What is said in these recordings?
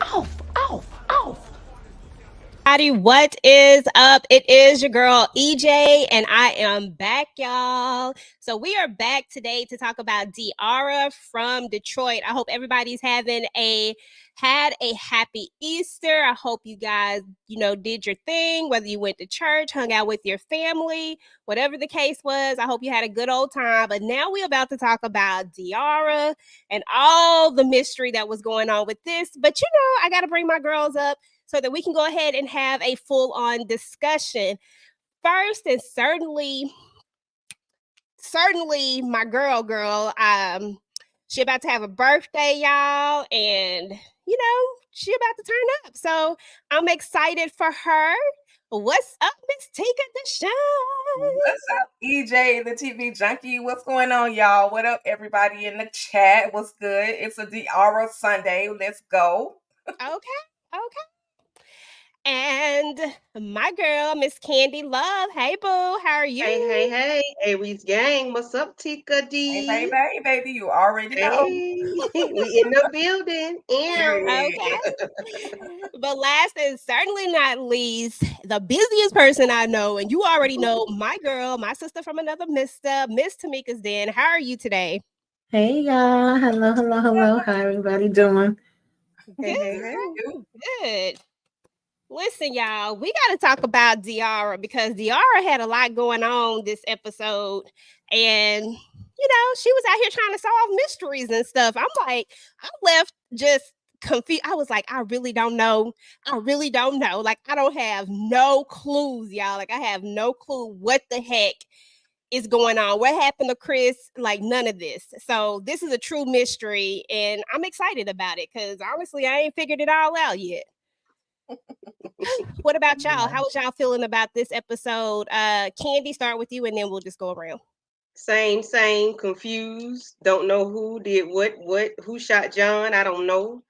Off, off, off. Howdy, what is up? It is your girl EJ, and I am back, y'all. So we are back today to talk about Diarra from Detroit. I hope everybody's had a happy Easter. I hope you guys, did your thing, whether you went to church, hung out with your family, whatever the case was. I hope you had a good old time. But now we're about to talk about Diarra and all the mystery that was going on with this. But I got to bring my girls up so that we can go ahead and have a full-on discussion. First, and certainly my girl, she about to have a birthday, y'all, and she about to turn up. So I'm excited for her. What's up, Miss Tika Deshawn? What's up, EJ, the TV junkie? What's going on, y'all? What up, everybody in the chat? What's good? It's a Diarra Sunday. Let's go. Okay. And my girl, Miss Candy Love. Hey, boo, how are you? Hey, Aries gang. What's up, Tika D? Baby, you already Hey, know. we in the building. Okay. But last and certainly not least, the busiest person I know, and you already know, my girl, my sister from another mister, Miss Tamika's Den. How are you today? Hey y'all. Hello. How everybody doing? Good. You. Good. Listen, y'all, we got to talk about Diarra because Diarra had a lot going on this episode. And, she was out here trying to solve mysteries and stuff. I'm like, I left just confused. I was like, I really don't know. Like, I don't have no clues, y'all. Like, I have no clue what the heck is going on. What happened to Chris? Like, none of this. So, this is a true mystery. And I'm excited about it because honestly, I ain't figured it all out yet. What about y'all? How was y'all feeling about this episode? Candy, start with you, and then we'll just go around. Same. Confused. Don't know who did what. Who shot John? I don't know.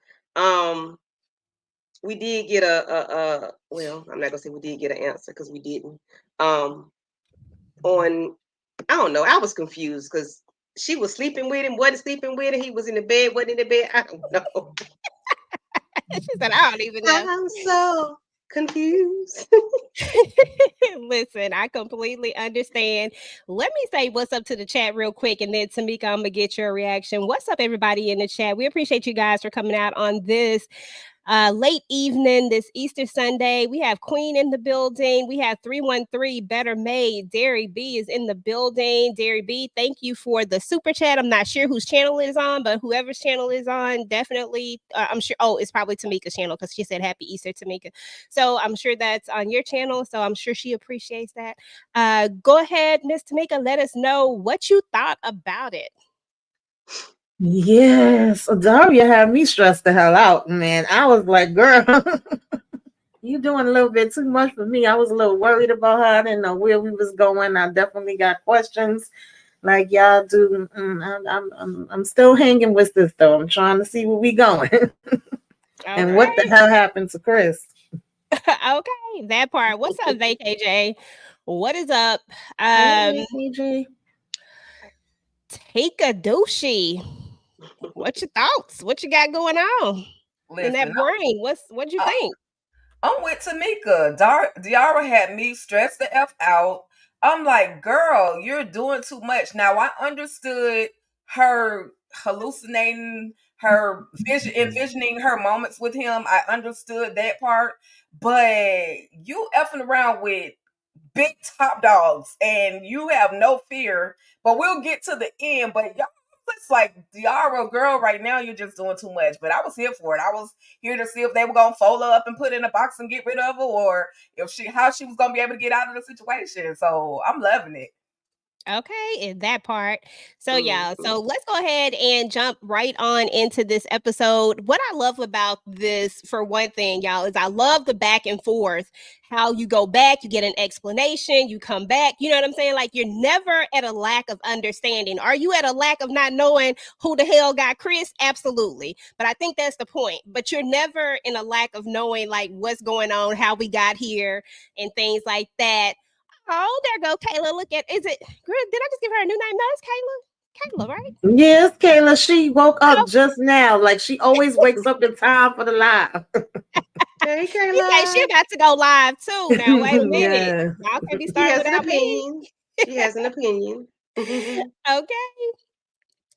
We did get well, I'm not gonna say we did get an answer because we didn't. On I don't know. I was confused because she was sleeping with him, wasn't sleeping with him. He was in the bed, wasn't in the bed. I don't know. She said, I don't even know. I'm so confused. Listen, I completely understand. Let me say what's up to the chat real quick, and then Tamika, I'm gonna get your reaction. What's up, everybody in the chat? We appreciate you guys for coming out on this late evening, this Easter Sunday. We have Queen in the building. We have 313 Better Made. Derry B is in the building. Derry B, thank you for the super chat. I'm not sure whose channel it is on, but whoever's channel is on, definitely, I'm sure. Oh, it's probably Tamika's channel because she said Happy Easter, Tamika. So I'm sure that's on your channel. So I'm sure she appreciates that. Go ahead, Miss Tamika, let us know what you thought about it. Yes. Daria had me stressed the hell out, man. I was like, girl, you doing a little bit too much for me. I was a little worried about her. I didn't know where we was going. I definitely got questions like y'all do. I'm still hanging with this though. I'm trying to see where we going. And what the hell happened to Chris? Okay, that part. What's up, VKJ? What is up? Hey, AJ. Take a douchey. What's your thoughts? What you got going on in that brain? What'd you think? I'm with Tamika. Diarra had me stressed the F out. I'm like, girl, you're doing too much. Now I understood her hallucinating, her envisioning her moments with him. I understood that part. But you effing around with big top dogs and you have no fear. But we'll get to the end. But y'all, it's like Diarra, girl, right now you're just doing too much. But I was here for it. I was here to see if they were gonna fold her up and put her in a box and get rid of her, or if how she was gonna be able to get out of the situation. So I'm loving it. Okay, in that part. So yeah, so let's go ahead and jump right on into this episode. What I love about this, for one thing, y'all, is I love the back and forth. How you go back, you get an explanation, you come back. You know what I'm saying? Like, you're never at a lack of understanding. Are you at a lack of not knowing who the hell got Chris? Absolutely. But I think that's the point. But you're never in a lack of knowing like what's going on, how we got here, and things like that. Oh, there go Kayla. Look at, is it, girl, did I just give her a new name? No, it's Kayla. Kayla, right? Yes, Kayla, she woke Oh, up just now. Like she always wakes up in time for the live. Hey, she said she Kayla. about to go live too. Now wait a minute. Yeah. Y'all can't be She starting has an without me. opinion. She has an opinion. Okay.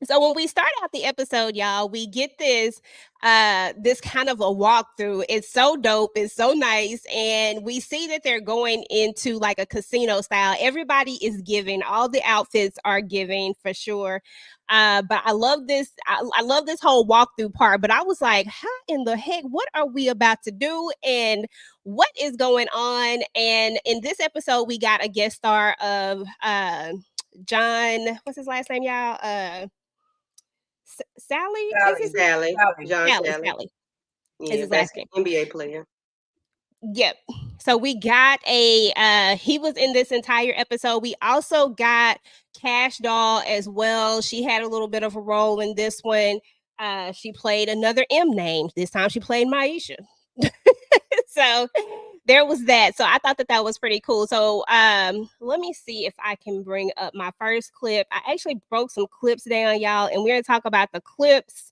So when we start out the episode, y'all, we get this kind of a walkthrough. It's so dope, it's so nice, and we see that they're going into like a casino style. Everybody is giving, all the outfits are giving for sure. But I love this. I love this whole walkthrough part. But I was like, how in the heck? What are we about to do? And what is going on? And in this episode, we got a guest star of John. What's his last name, y'all? Sally is his Sally. name? Sally. Sally. John Sally, Sally. Sally is Yeah, his last name. NBA player. Yep. So we got he was in this entire episode. We also got Cash Doll as well. She had a little bit of a role in this one. She played another M name. This time she played Maisha. So there was that. So I thought that that was pretty cool. So let me see if I can bring up my first clip. I actually broke some clips down, y'all, and we're gonna talk about the clips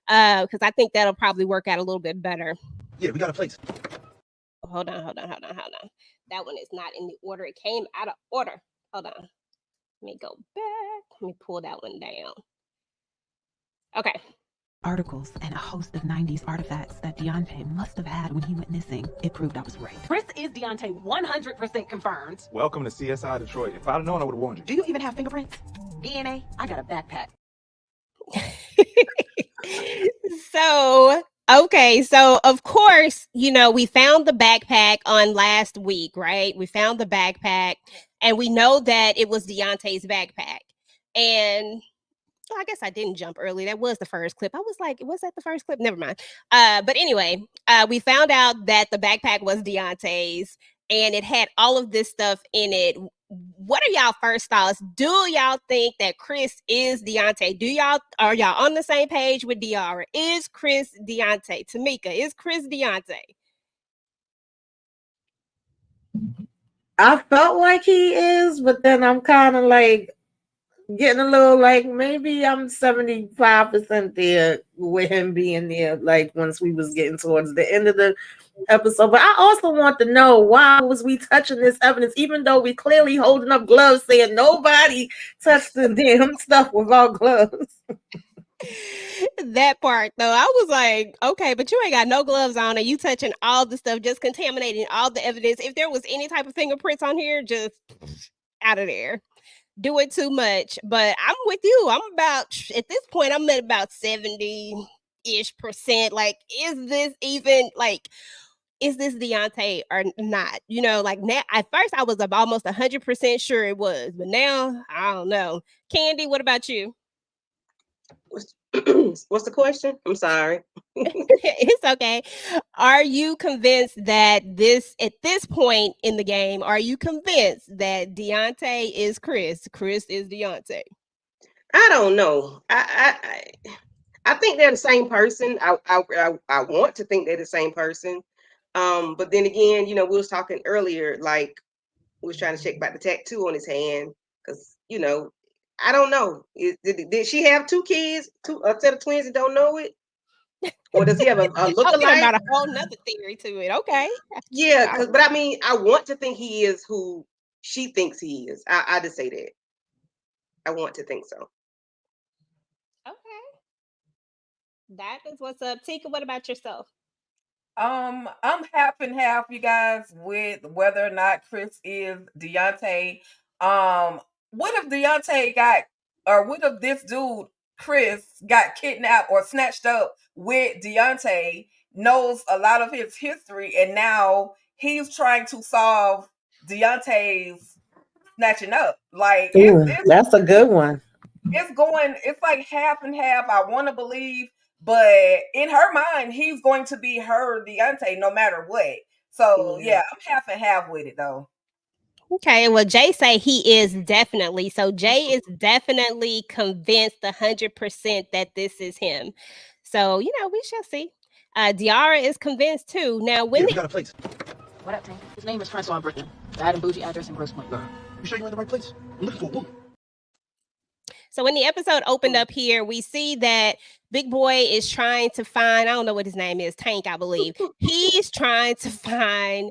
because I think that'll probably work out a little bit better. Yeah, we got a place. Hold on. That one is not in the order. It came out of order. Hold on. Let me go back. Let me pull that one down. Okay. Articles and a host of 90s artifacts that Deontay must have had when he went missing. It proved I was right. Chris is Deontay 100% confirmed. Welcome to CSI Detroit. If I'd have known, I would have warned you. Do you even have fingerprints? DNA? I got a backpack. So, okay. So, of course, you know, we found the backpack on last week, right? We found the backpack and we know that it was Deontay's backpack. And I guess I didn't jump early. That was the first clip. I was like, was that the first clip? Never mind. But anyway, we found out that the backpack was Deontay's and it had all of this stuff in it. What are y'all first thoughts? Do y'all think that Chris is Deontay? Are y'all on the same page with Diarra? Is Chris Deontay? Tamika, is Chris Deontay? I felt like he is, but then I'm kind of like getting a little like maybe I'm 75% there with him being there, like once we was getting towards the end of the episode. But I also want to know, why was we touching this evidence even though we clearly holding up gloves saying nobody touched the damn stuff without gloves? That part though, I was like, okay, but you ain't got no gloves on and you touching all the stuff, just contaminating all the evidence. If there was any type of fingerprints on here, just out of there. Do it too much. But I'm with you. I'm about, at this point, I'm at about 70-ish%. Like, is this even like, is this Deontay or not? You know, like now, at first I was almost 100% sure it was, but now I don't know. Candy, what about you? What's the question? I'm sorry. It's okay. Are you convinced that at this point in the game, are you convinced that Deontay is Chris? Chris is Deontay? I don't know. I think they're the same person. I want to think they're the same person. But then again, you know, we was talking earlier, like we was trying to check about the tattoo on his hand, because you know, I don't know. Did she have two kids, a set of twins that don't know it, or does he have a Oh, we done look-alike? brought a whole nother theory to it. Okay. Yeah, All but I mean, I want to think he is who she thinks he is. I just say that. I want to think so. okay. That is what's up. Tika, what about yourself? I'm half and half, you guys, with whether or not Chris is Deontay. What if Deontay what if this dude Chris got kidnapped or snatched up with Deontay, knows a lot of his history, and now he's trying to solve Deontay's snatching up? Like That's a good one. it's like half and half. I want to believe, but in her mind, he's going to be her Deontay no matter what. So yeah, I'm half and half with it though. Okay, well, Jay say he is definitely. So Jay is definitely convinced 100% that this is him. So, you know, we shall see. Diarra is convinced too. Now, when Yeah, we got a place. What up, Tank? His name is Francois Britain. Bad and bougie address in Grosse Pointe. Nah, you sure you in the right place? I'm looking for a woman. So when the episode opened up here, we see that Big Boy is trying to find, I don't know what his name is, Tank, I believe. He's trying to find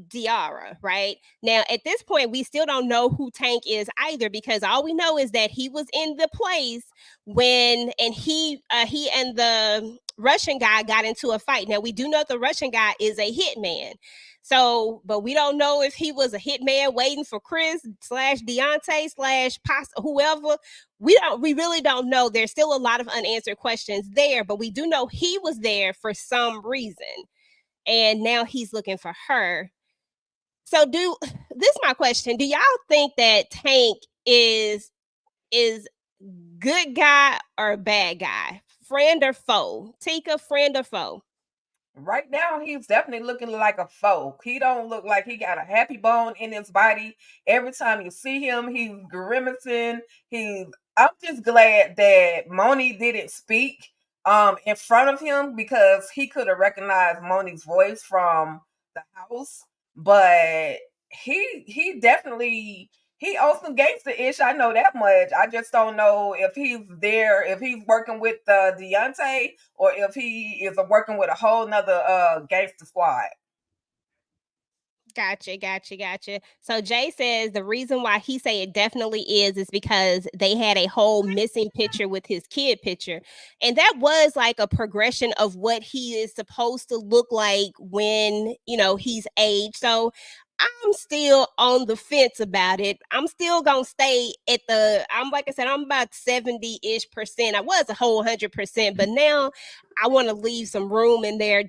Diarra, right? Now, at this point, we still don't know who Tank is either, because all we know is that he was in the place when, and he and the Russian guy got into a fight. Now, we do know the Russian guy is a hitman. So, but we don't know if he was a hitman waiting for Chris slash Deontay slash whoever. We really don't know. There's still a lot of unanswered questions there, but we do know he was there for some reason. And now he's looking for her. So this is my question. Do y'all think that Tank is good guy or bad guy? Friend or foe? Tika, friend or foe? Right now, he's definitely looking like a foe. He don't look like he got a happy bone in his body. Every time you see him, he's grimacing. I'm just glad that Moni didn't speak in front of him, because he could have recognized Moni's voice from the house. But he definitely he owes some gangster ish. I know that much. I just don't know if he's there, if he's working with Deontay, or if he is working with a whole nother gangster squad. Gotcha. So Jay says the reason why he say it definitely is because they had a whole missing picture with his kid picture. And that was like a progression of what he is supposed to look like when, he's aged. So I'm still on the fence about it. I'm still gonna stay at I'm like I said, I'm about 70-ish percent. I was a whole 100%, but now I want to leave some room in there.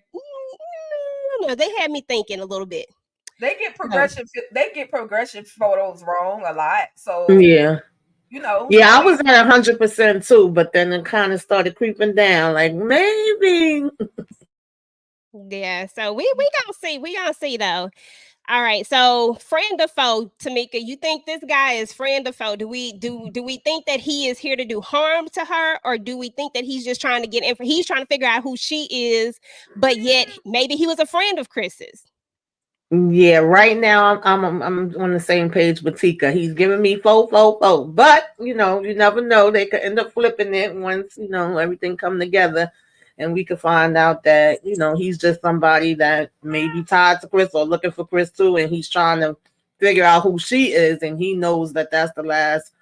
No, they had me thinking a little bit. They get progression photos wrong a lot. So Yeah. Yeah, I like, was at 100% too, but then it kind of started creeping down. Like maybe. Yeah, so we gonna see though. All right, so friend or foe, Tamika, you think this guy is friend or foe? Do we think that he is here to do harm to her, or do we think that he's just trying to get in? He's trying to figure out who she is, but yet maybe he was a friend of Chris's. Yeah, right now I'm on the same page with Tika. He's giving me foe, but you never know. They could end up flipping it once everything come together, and we could find out that he's just somebody that may be tied to Chris or looking for Chris too, and he's trying to figure out who she is, and he knows that that's the last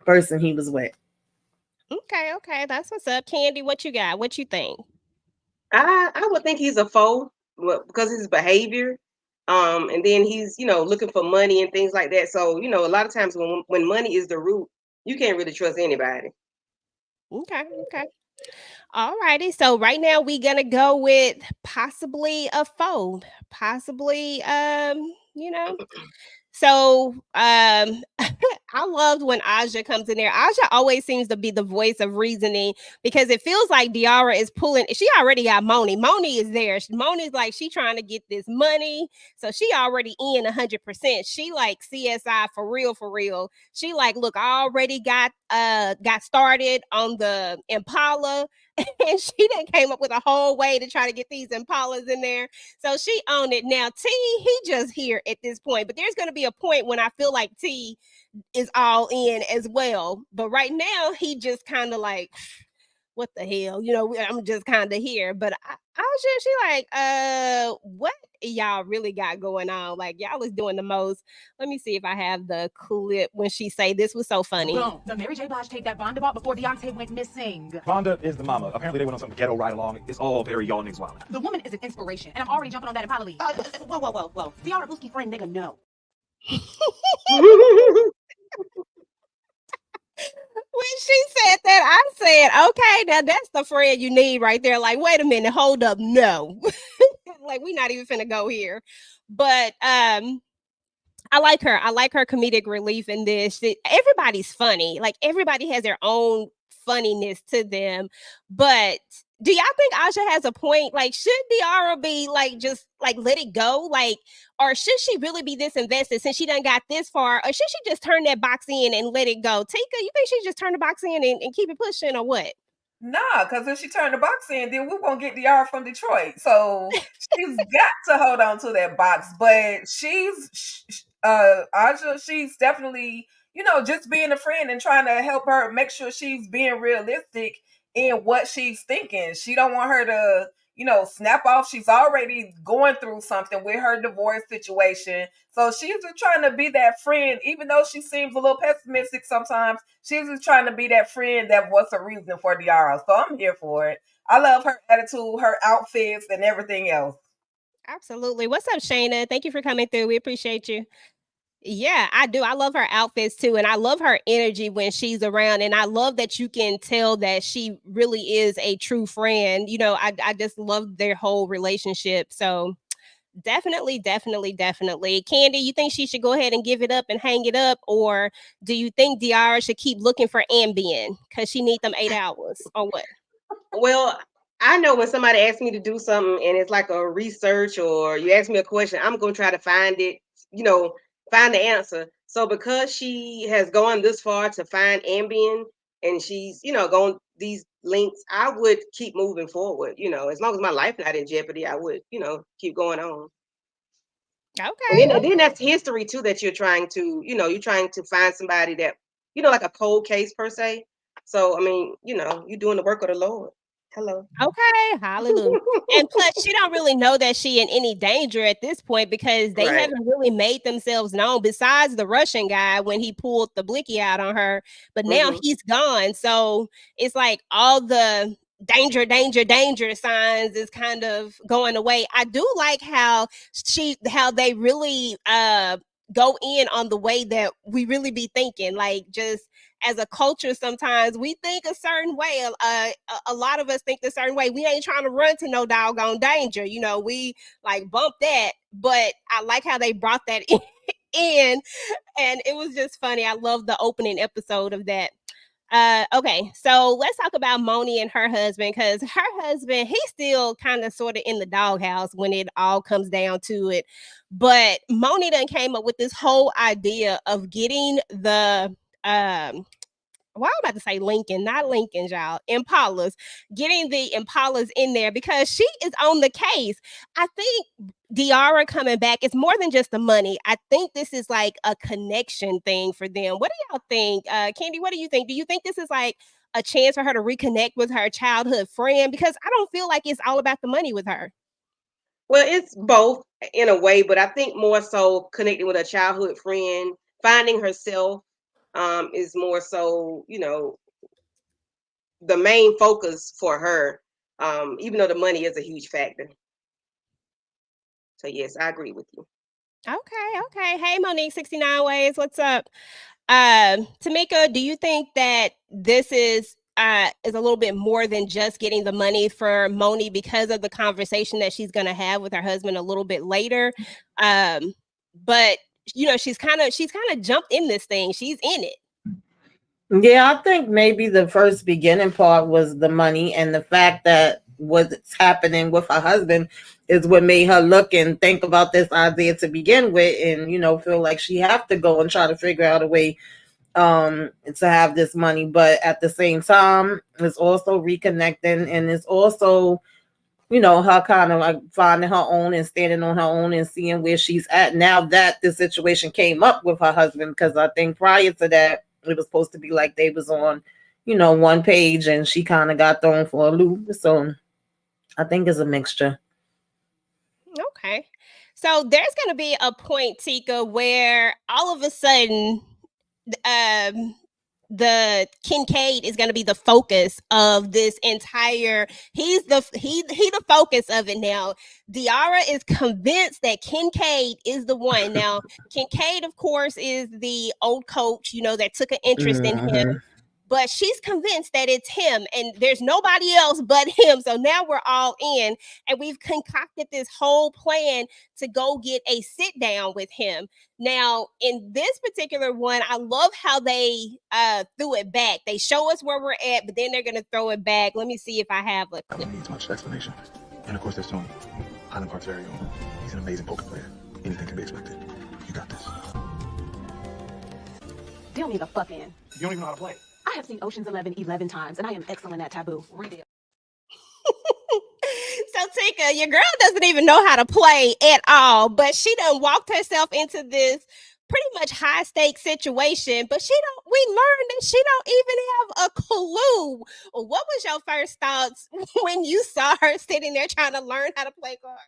person he was with. Okay, that's what's up. Candy, what you got? What you think? I would think he's a foe, because of his behavior. And then he's looking for money and things like that. So a lot of times when money is the root, you can't really trust anybody. Okay. All righty. So right now we're gonna go with possibly a foe. Possibly So I loved when Aja comes in there. Aja always seems to be the voice of reasoning, because it feels like Diarra is pulling. She already got Moni. Moni is there. Moni's like, she trying to get this money. So she already in 100%. She like CSI for real, for real. She like, look, I already got started on the Impala. And she done came up with a whole way to try to get these Impalas in there. So she owned it. Now T, he just here at this point, but there's going to be a point when I feel like T is all in as well. But right now, he just kind of like, what the hell? I'm just kind of here. But I was just, she like, what y'all really got going on? Like, y'all is doing the most. Let me see if I have the clip when she say this was so funny. Boom. Did Mary J. Blige take that Vonda bought before Deontay went missing? Vonda is the mama. Apparently they went on some ghetto ride along. It's all very y'all niggas wild. The woman is an inspiration, and I'm already jumping on that Impala lead. Whoa. Diarra Booski friend, nigga, no. When she said that, I said, okay, now that's the friend you need right there. Like, wait a minute, hold up, no. Like, we're not even finna go here. But I like her. I like her comedic relief in this. Everybody's funny. Like, everybody has their own funniness to them. But do y'all think Aja has a point? Like, should Diarra be like, just like let it go? Like, or should she really be this invested since she done got this far? Or should she just turn that box in and let it go? Tika, you think she just turn the box in and keep it pushing, or what? Nah, because if she turned the box in, then we won't get Diarra from Detroit. So she's got to hold on to that box. But Aja, she's definitely just being a friend and trying to help her make sure she's being realistic in what she's thinking. She don't want her to, snap off. She's already going through something with her divorce situation. So she's just trying to be that friend, even though she seems a little pessimistic sometimes. She's just trying to be that friend that was a reason for Diarra. So I'm here for it. I love her attitude, her outfits, and everything else. Absolutely. What's up, Shayna? Thank you for coming through. We appreciate you. Yeah, I do. I love her outfits too. And I love her energy when she's around. And I love that you can tell that she really is a true friend. I just love their whole relationship. So definitely, definitely, definitely. Candy, you think she should go ahead and give it up and hang it up? Or do you think Diarra should keep looking for Ambien because she need them 8 hours or what? Well, I know when somebody asks me to do something and it's like a research or you ask me a question, I'm gonna try to find it, find the answer. So because she has gone this far to find Ambien and she's, going these links, I would keep moving forward. As long as my life not in jeopardy, I would, keep going on. And Okay. then that's history too that you're trying to, you're trying to find somebody that, like a cold case per se. So I mean, you're doing the work of the Lord. Hello. Okay, hallelujah. And plus, she don't really know that she in any danger at this point because they Right. haven't really made themselves known besides the Russian guy when he pulled the blicky out on her. But now Hmm. he's gone. So it's like all the danger, danger, danger signs is kind of going away. I do like how they really go in on the way that we really be thinking, like just as a culture, sometimes we think a certain way. A lot of us think a certain way. We ain't trying to run to no doggone danger. We like bump that. But I like how they brought that in, and it was just funny. I love the opening episode of that. Okay, so let's talk about Moni and her husband because her husband, he's still kind of sort of in the doghouse when it all comes down to it. But Moni done came up with this whole idea of getting the well, I'm about to say Lincoln, not Lincoln, y'all. Impalas, getting the Impalas in there because she is on the case. I think Diarra coming back is more than just the money. I think this is like a connection thing for them. What do y'all think? Candy, what do you think? Do you think this is like a chance for her to reconnect with her childhood friend? Because I don't feel like it's all about the money with her. Well, it's both in a way, but I think more so connecting with a childhood friend, finding herself, is more so, the main focus for her. Even though the money is a huge factor. So yes, I agree with you. Okay, okay. Hey, Monique, 69 Ways. What's up? Tamika, do you think that this is a little bit more than just getting the money for Moni because of the conversation that she's gonna have with her husband a little bit later? But she's kind of jumped in this thing. She's in it. Yeah, I think maybe the first beginning part was the money and the fact that what's happening with her husband is what made her look and think about this idea to begin with, and feel like she have to go and try to figure out a way to have this money. But at the same time, it's also reconnecting, and it's also her kind of like finding her own and standing on her own and seeing where she's at now that the situation came up with her husband. Because I think prior to that, it was supposed to be like they was on, one page, and she kind of got thrown for a loop. So I think it's a mixture. Okay. So there's gonna be a point, Tika, where all of a sudden um the Kincaid is going to be the focus of this entire he the focus of it now. Diarra is convinced that Kincaid is the one. Now, Kincaid of course is the old coach, that took an interest in him, Hmm. but she's convinced that it's him and there's nobody else but him. So now we're all in and we've concocted this whole plan to go get a sit down with him. Now, in this particular one, I love how they threw it back. They show us where we're at, but then they're going to throw it back. Let me see if I have a clip. Needs much explanation. And of course, there's Tony, Highland Park's very own. He's an amazing poker player. Anything can be expected. You got this. Deal me the fuck in. You don't even know how to play. I have seen Ocean's 11 times, and I am excellent at taboo. Read it. So Tika, your girl doesn't even know how to play at all, but she done walked herself into this pretty much high stakes situation, but we learned that she don't even have a clue. What was your first thoughts when you saw her sitting there trying to learn how to play cards?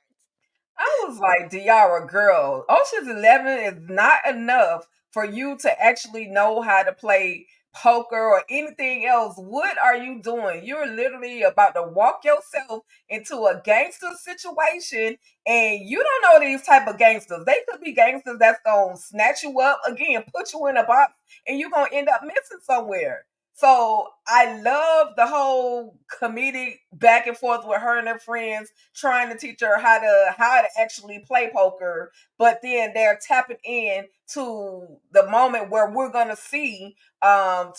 I was like, Diarra, girl, Ocean's 11 is not enough for you to actually know how to play poker or anything else. What are you doing? You're literally about to walk yourself into a gangster situation, and you don't know these type of gangsters. They could be gangsters that's gonna snatch you up again, put you in a box, and you're gonna end up missing somewhere. So I love the whole comedic back and forth with her and her friends trying to teach her how to actually play poker, but then they're tapping in to the moment where we're gonna see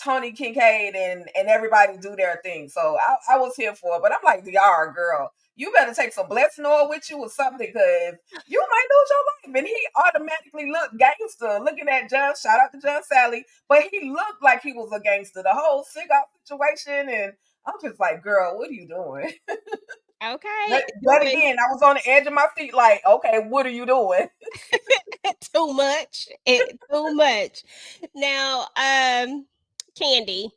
Tony Kincaid and everybody do their thing. So I was here for it, but I'm like, Diarra, girl, you better take some blessing oil with you or something, because you might lose your life. And he automatically looked gangster looking at John. Shout out to John Sally, but he looked like he was a gangster. The whole cigar situation, and I'm just like, girl, what are you doing? Okay, But doing again, I was on the edge of my feet, like, okay, what are you doing? too much. Too much. Now, Candy.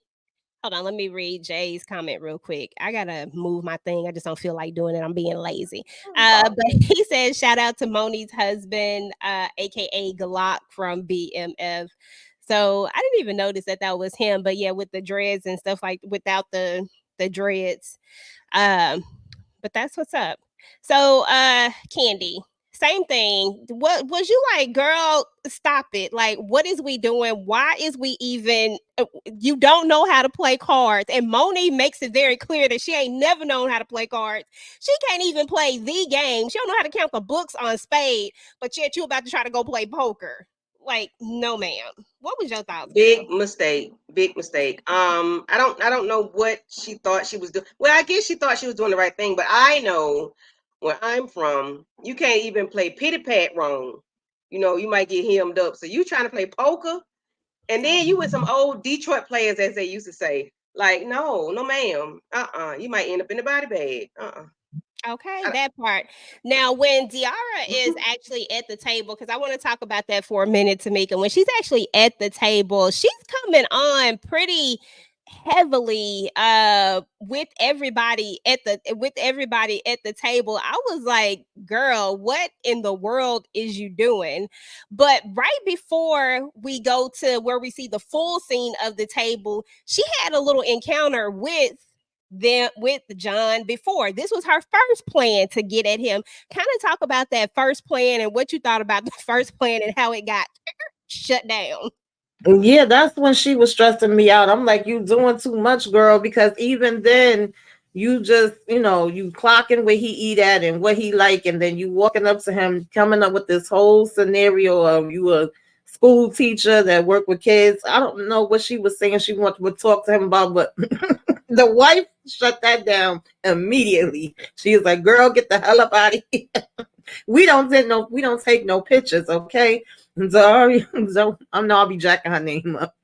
Hold on, let me read Jay's comment real quick. I gotta move my thing. I just don't feel like doing it. I'm being lazy. But he says, shout out to Moni's husband, aka Glock from BMF. So I didn't even notice that was him. But yeah, with the dreads and stuff, like without the dreads. Um, but that's what's up. So Candy, same thing. What was you like, girl? Stop it. Like, what is we doing? Why is we even you don't know how to play cards? And Moni makes it very clear that she ain't never known how to play cards. She can't even play the game. She don't know how to count the books on spade, but yet you about to try to go play poker. Like, no, ma'am. What was your thoughts, girl? Big mistake. Big mistake. I don't know what she thought she was doing. Well, I guess she thought she was doing the right thing, but I know where I'm from, you can't even play pity pat wrong. You know, you might get hemmed up. So you trying to play poker, and then you with some old Detroit players, as they used to say. Like, no, no, ma'am. You might end up in the body bag. Okay, I, that part. Now, when Diarra is actually at the table, because I want to talk about that for a minute, Tamika. When she's actually at the table, she's coming on pretty heavily with everybody at the table. I was like, girl, what in the world is you doing? But right before we go to where we see the full scene of the table, she had a little encounter with John before. This was her first plan to get at him. Kind of talk about that first plan and what you thought about the first plan and how it got shut down. Yeah, that's when she was stressing me out. I'm like, you doing too much, girl, because even then you just, you clocking where he eat at and what he like, and then you walking up to him, coming up with this whole scenario of you a school teacher that work with kids. I don't know what she was saying she wanted to talk to him about, but the wife shut that down immediately. She was like, girl, get the hell up out of here. We don't take no pictures, okay? Zaria, I'll be jacking her name up.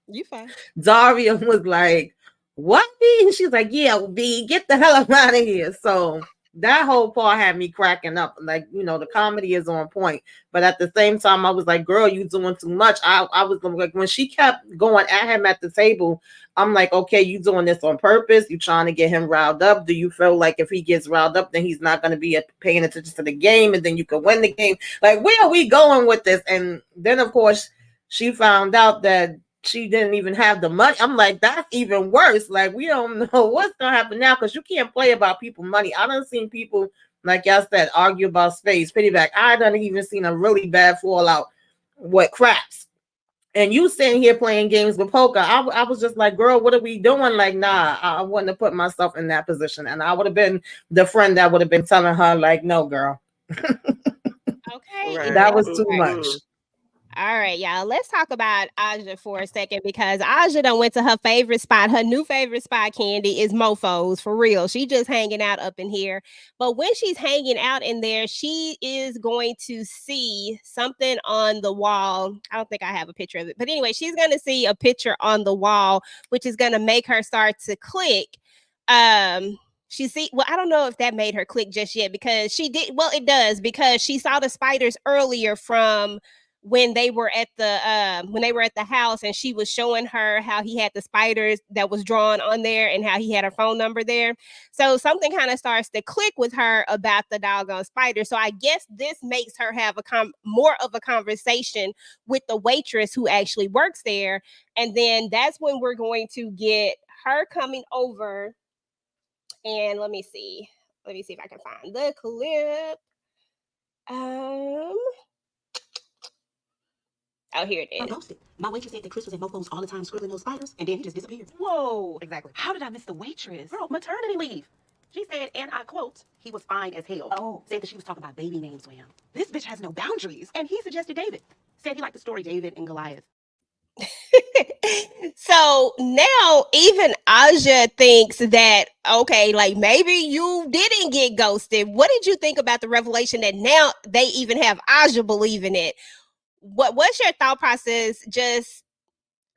You fine. Zaria was like, what, B? She's like, yeah, B, get the hell up out of here. So that whole part had me cracking up. Like, the comedy is on point. But at the same time, I was like, girl, you doing too much. I was like, when she kept going at him at the table, I'm like, okay, you doing this on purpose? You trying to get him riled up? Do you feel like if he gets riled up, then he's not going to be paying attention to the game and then you can win the game? Like, where are we going with this? And then, of course, she found out that she didn't even have the money. I'm like, that's even worse. Like, we don't know what's gonna happen now because you can't play about people money. I done seen people, like y'all said, argue about space, piggyback. I done even seen a really bad fallout with craps. And you sitting here playing games with poker. I was just like, girl, what are we doing? Like, nah, I wouldn't have put myself in that position. And I would have been the friend that would have been telling her, like, no, girl, Okay, that right. that was too part. much. Mm-hmm. All right, y'all. Let's talk about Aja for a second because Aja done went to her favorite spot. Her new favorite spot, Candy, is Mofo's for real. She just hanging out up in here. But when she's hanging out in there, she is going to see something on the wall. I don't think I have a picture of it. But anyway, she's going to see a picture on the wall, which is going to make her start to click. I don't know if that made her click just yet because she did. Well, it does because she saw the spiders earlier from when they were at the house, and she was showing her how he had the spiders that was drawn on there and how he had her phone number there. So something kind of starts to click with her about the doggone spider. So I guess this makes her have more of a conversation with the waitress who actually works there. And then that's when we're going to get her coming over. And let me see if I can find the clip. Oh, here it I'm is. ghosted. My waitress said that Chris was at Mofo's all the time scribbling those spiders, and then he just disappeared. Whoa. Exactly. How did I miss the waitress? Girl, maternity leave. She said, and I quote, he was fine as hell. Oh. Said that she was talking about baby names with him. This bitch has no boundaries. And he suggested David. Said he liked the story David and Goliath. So now even Aja thinks that, okay, like maybe you didn't get ghosted. What did you think about the revelation that now they even have Aja believing it? What's your thought process just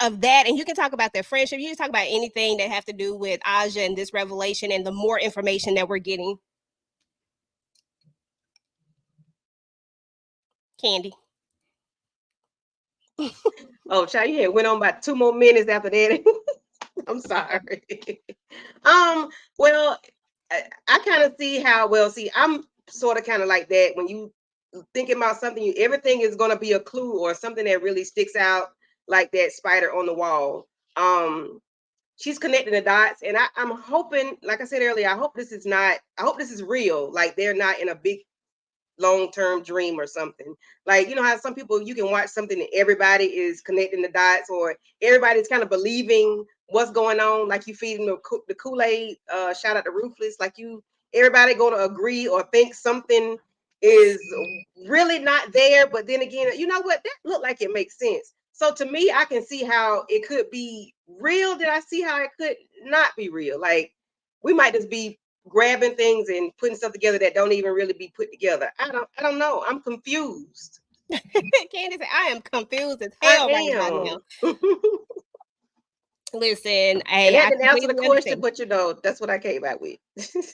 of that? And you can talk about their friendship. You can talk about anything that have to do with Aja and this revelation and the more information that we're getting. Candy. Oh, child, you had went on about 2 more minutes after that. I'm sorry. Well, I kind of see how. Well, see, I'm sort of kind of like that. When you thinking about something, everything is going to be a clue or something that really sticks out, like that spider on the wall. She's connecting the dots, and I'm hoping, like I said earlier, I hope this is not. I hope this is real. Like they're not in a big long-term dream or something. Like, you know how some people, you can watch something and everybody is connecting the dots, or everybody's kind of believing what's going on, like you feeding the Kool-Aid. Shout out to Ruthless. Like, everybody going to agree or think something is really not there, but then again, you know what, that looked like it makes sense. So to me, I can see how it could be real. Did I see how it could not be real? Like, we might just be grabbing things and putting stuff together that don't even really be put together. I don't know. I'm confused. Candy said, I am confused as I hell right about now. am. Listen, And hey, that I didn't answer the completely question, understand. but that's what I came out with.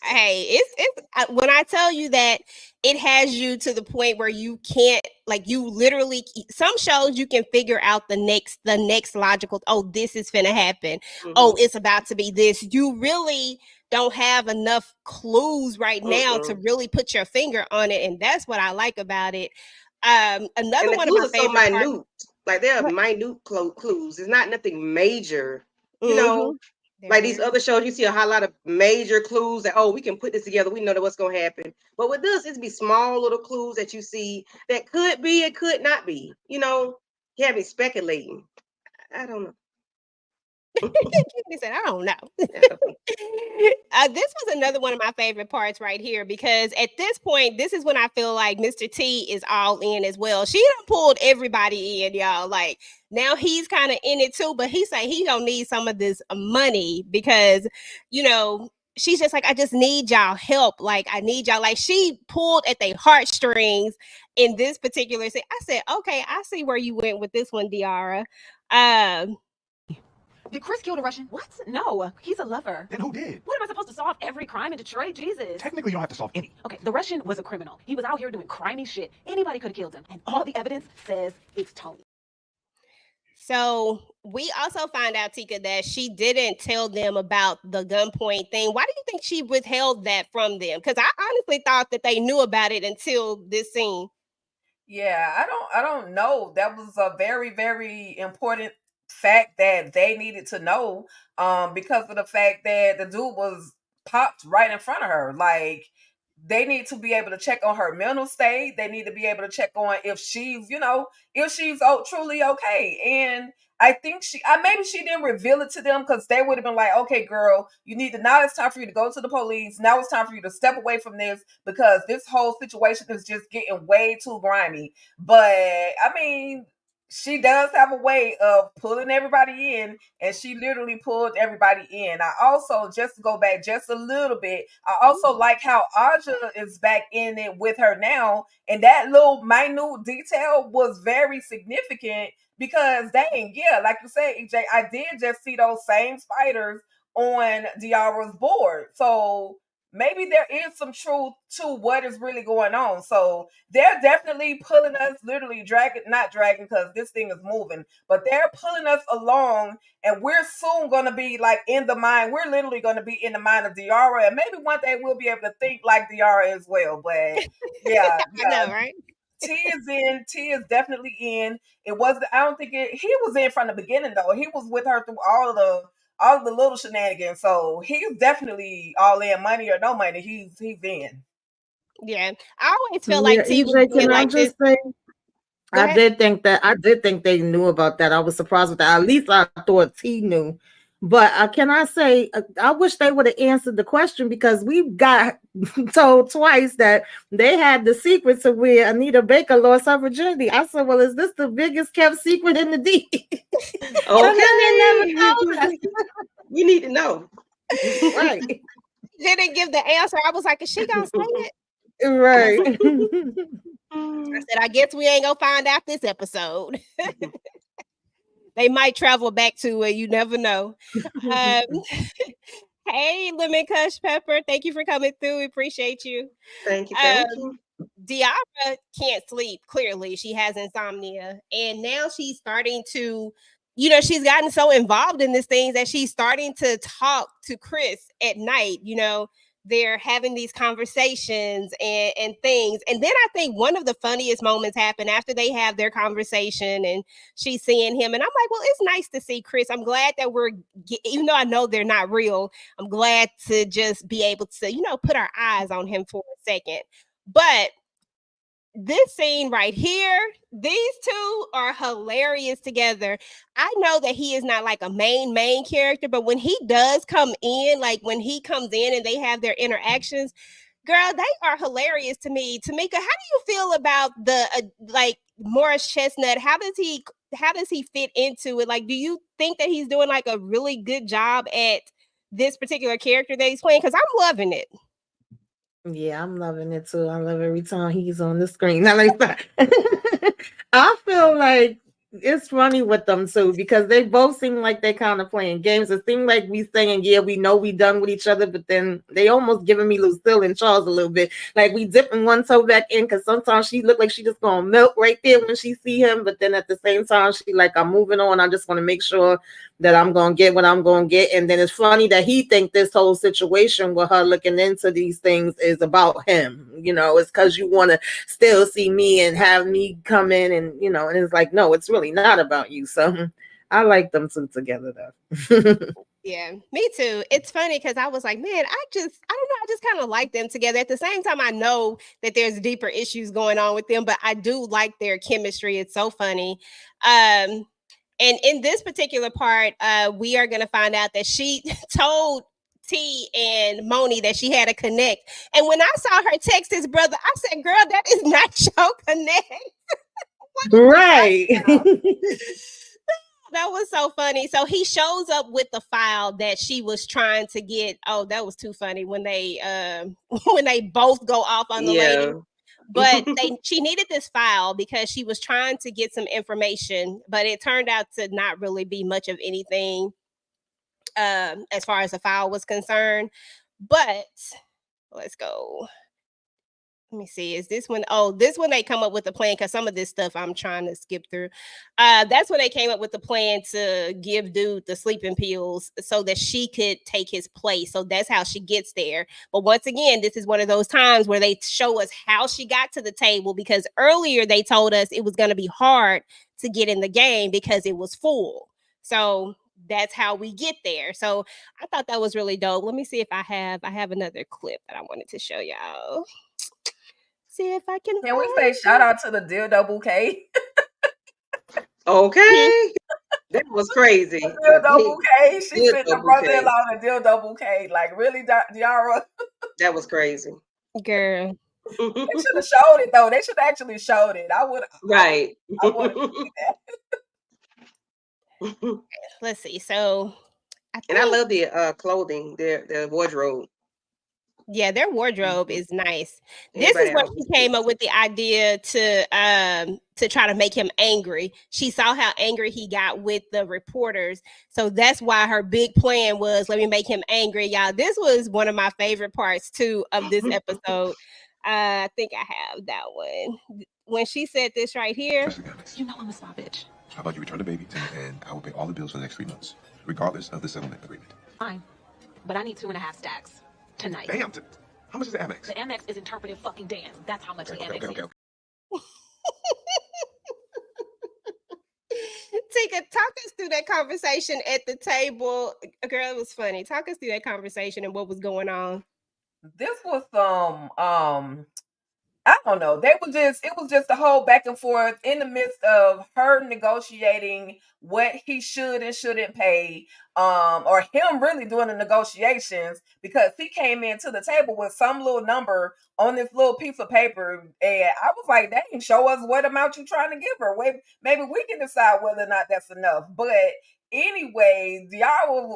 Hey, it's when I tell you that it has you to the point where you can't, like, you literally, some shows you can figure out the next logical, oh, this is finna happen. Oh, it's about to be this. You really don't have enough clues right now to really put your finger on it, and that's what I like about it. And Another the one of my clues are so favorite parts. minute. Like, they're minute clues. It's not nothing major. You know, Mm-hmm. They're like these very. other shows, you see a whole lot of major clues that, oh, we can put this together. We know that what's going to happen. But with this, it's be small little clues that you see that could be, it could not be. You know, you have me speculating. I don't know. He said, I don't know. This was another one of my favorite parts right here, because at this point, this is when I feel like Mr. T is all in as well. She done pulled everybody in, y'all. Like, now he's kind of in it too, but he said he gonna need some of this money because, she's just like, I just need y'all help. Like, I need y'all. Like, she pulled at their heartstrings in this particular scene. I said, okay, I see where you went with this one, Diarra. Did Chris kill the Russian? What? No, he's a lover. Then who did? What am I supposed to solve every crime in Detroit? Jesus. Technically, you don't have to solve any. Okay, the Russian was a criminal. He was out here doing crimey shit. Anybody could have killed him. And all the evidence says it's Tony. So we also find out, Tika, that she didn't tell them about the gunpoint thing. Why do you think she withheld that from them? Because I honestly thought that they knew about it until this scene. Yeah, I don't know. That was a very, very important fact that they needed to know, because of the fact that the dude was popped right in front of her. Like, they need to be able to check on her mental state. They need to be able to check on if she's truly okay. And I think maybe she didn't reveal it to them, because they would have been like, okay, girl, now it's time for you to go to the police. Now it's time for you to step away from this, because this whole situation is just getting way too grimy. But I mean, she does have a way of pulling everybody in, and she literally pulled everybody in. I also, just to go back just a little bit, I also like how Aja is back in it with her now, and that little minute detail was very significant, because dang, yeah, like you said, EJ, I did just see those same spiders on Diarra's board. So maybe there is some truth to what is really going on. So they're definitely pulling us, literally not dragging because this thing is moving, but they're pulling us along, and we're soon going to be like in the mind. We're literally going to be in the mind of Diarra, and maybe one day we'll be able to think like Diarra as well. But yeah, I know, right? T is in. T is definitely in. It was. I don't think he was in from the beginning though. He was with her through all of the little shenanigans. So he's definitely all in, money or no money. He's in. Yeah, I always feel Yeah, like T was EJ, being can I like this. just say Go ahead. I did think they knew about that. I was surprised with that. At least I thought T knew. But can I say, I wish they would have answered the question because we got told twice that they had the secrets of where Anita Baker lost her virginity. I said, well, is this the biggest kept secret in the D? And then they never Okay. told us. We need to know. Right. Didn't give the answer. I was like, is she gonna say it? Right. I said, I guess we ain't gonna find out this episode. They might travel back to it. You never know. Um, hey, Lemon Kush Pepper, thank you for coming through. We appreciate you. Thank you. Thank you. Diarra can't sleep. Clearly, she has insomnia, and now she's starting to, she's gotten so involved in this thing that she's starting to talk to Chris at night. They're having these conversations and things, and then I think one of the funniest moments happened after they have their conversation, and she's seeing him, and I'm like, well, it's nice to see Chris. I'm glad that even though I know they're not real, I'm glad to just be able to, put our eyes on him for a second. But this scene right here, these two are hilarious together. I know that he is not like a main character, but when he does come in, like when he comes in and they have their interactions, girl, they are hilarious to me. Tamika, how do you feel about the like Morris Chestnut? How does he fit into it? Like, do you think that he's doing like a really good job at this particular character that he's playing? Because I'm loving it. Yeah, I'm loving it too. I love every time he's on the screen. I like that. I feel like it's funny with them too because they both seem like they kind of playing games. It seems like we saying, yeah, we know we done with each other, but then they almost giving me Lucille and Charles a little bit. Like we dipping one toe back in because sometimes she look like she just gonna melt right there when she see him, but then at the same time she like, I'm moving on. I just want to make sure that I'm gonna get what I'm gonna get. And then it's funny that he think this whole situation with her looking into these things is about him. It's because you want to still see me and have me come in and it's like, no, it's really not about you. So I like them two together though. Yeah, me too. It's funny because I was like, man, I don't know, I just kind of like them together. At the same time, I know that there's deeper issues going on with them, but I do like their chemistry. It's so funny. And in this particular part, we are going to find out that she told T and Moni that she had a connect. And when I saw her text his brother, I said, girl, that is not your connect. Right. That was so funny. So he shows up with the file that she was trying to get. Oh, that was too funny when they when they both go off on the lady. Yeah. But she needed this file because she was trying to get some information, but it turned out to not really be much of anything as far as the file was concerned. But let's go. Let me see. Is this one? Oh, this one they come up with the plan because some of this stuff I'm trying to skip through. That's when they came up with the plan to give dude the sleeping pills so that she could take his place. So that's how she gets there. But once again, this is one of those times where they show us how she got to the table because earlier they told us it was going to be hard to get in the game because it was full. So that's how we get there. So I thought that was really dope. Let me see if I have another clip that I wanted to show y'all. See if I can. Can we say shout out to the dildo bouquet? Okay. That was crazy. Dildo bouquet. She sent the Dildo bouquet. brother-in-law a dildo bouquet. Like really, Diarra? That was crazy. Girl. They should have showed it though. They should have actually showed it. I would. Right. I would have seen that. Let's see. So, And I love the clothing, their wardrobe. Yeah, their wardrobe is nice. This Everybody is where else she is came nice. up with the idea to to try to make him angry. She saw how angry he got with the reporters. So that's why her big plan was, let me make him angry. Y'all, this was one of my favorite parts too of this episode. I think I have that one. When she said this right here. Jessica Alex, You know I'm a spy bitch. how about you return the baby to me and I will pay all the bills for the next 3 months, regardless of the settlement agreement. Fine. But I need 2.5 stacks. Tonight. Bam! How much is the Amex? The Amex is interpretive fucking Dan. That's how much the Amex is. Tika, talk us through that conversation at the table. Girl, it was funny. Talk us through that conversation and what was going on. This was I don't know. It was just a whole back and forth in the midst of her negotiating what he should and shouldn't pay, or him really doing the negotiations, because he came into the table with some little number on this little piece of paper, and I was like, "They can show us what amount you're trying to give her. Wait, maybe we can decide whether or not that's enough." But anyway, Diarra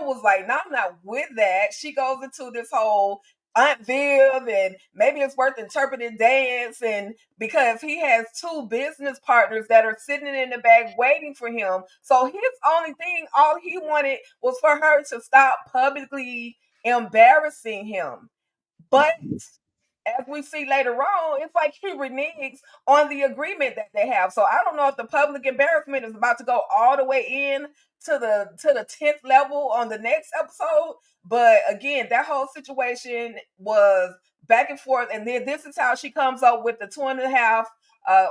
was like, "No, I'm not with that." She goes into this whole Aunt Viv, and maybe it's worth interpreting dance, and because he has two business partners that are sitting in the back waiting for him. So his only thing, all he wanted was for her to stop publicly embarrassing him. But as we see later on, it's like he reneges on the agreement that they have. So I don't know if the public embarrassment is about to go all the way in to the 10th level on the next episode. But again, that whole situation was back and forth, and then this is how she comes up with the 2.5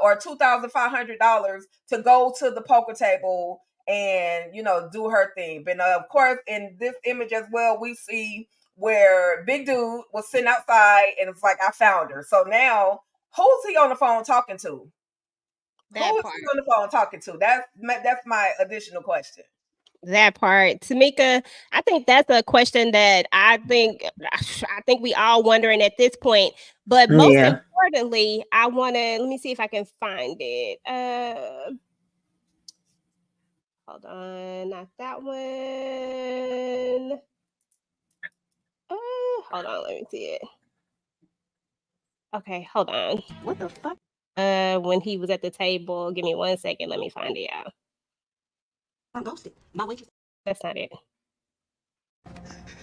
or $2,500 to go to the poker table and do her thing. But of course, in this image as well, we see where Big Dude was sitting outside and it's like, I found her. So now, who's he on the phone talking to? Who is he on the phone talking to? That's my additional question. That part, Tamika, I think that's a question that I think we all wondering at this point. But most importantly, I want to let me see if I can find it. Hold on, not that one. Hold on, let me see it. Okay, hold on. What the fuck? When he was at the table, give me 1 second. Let me find it out. I'm ghosted. My waitress. That's not it.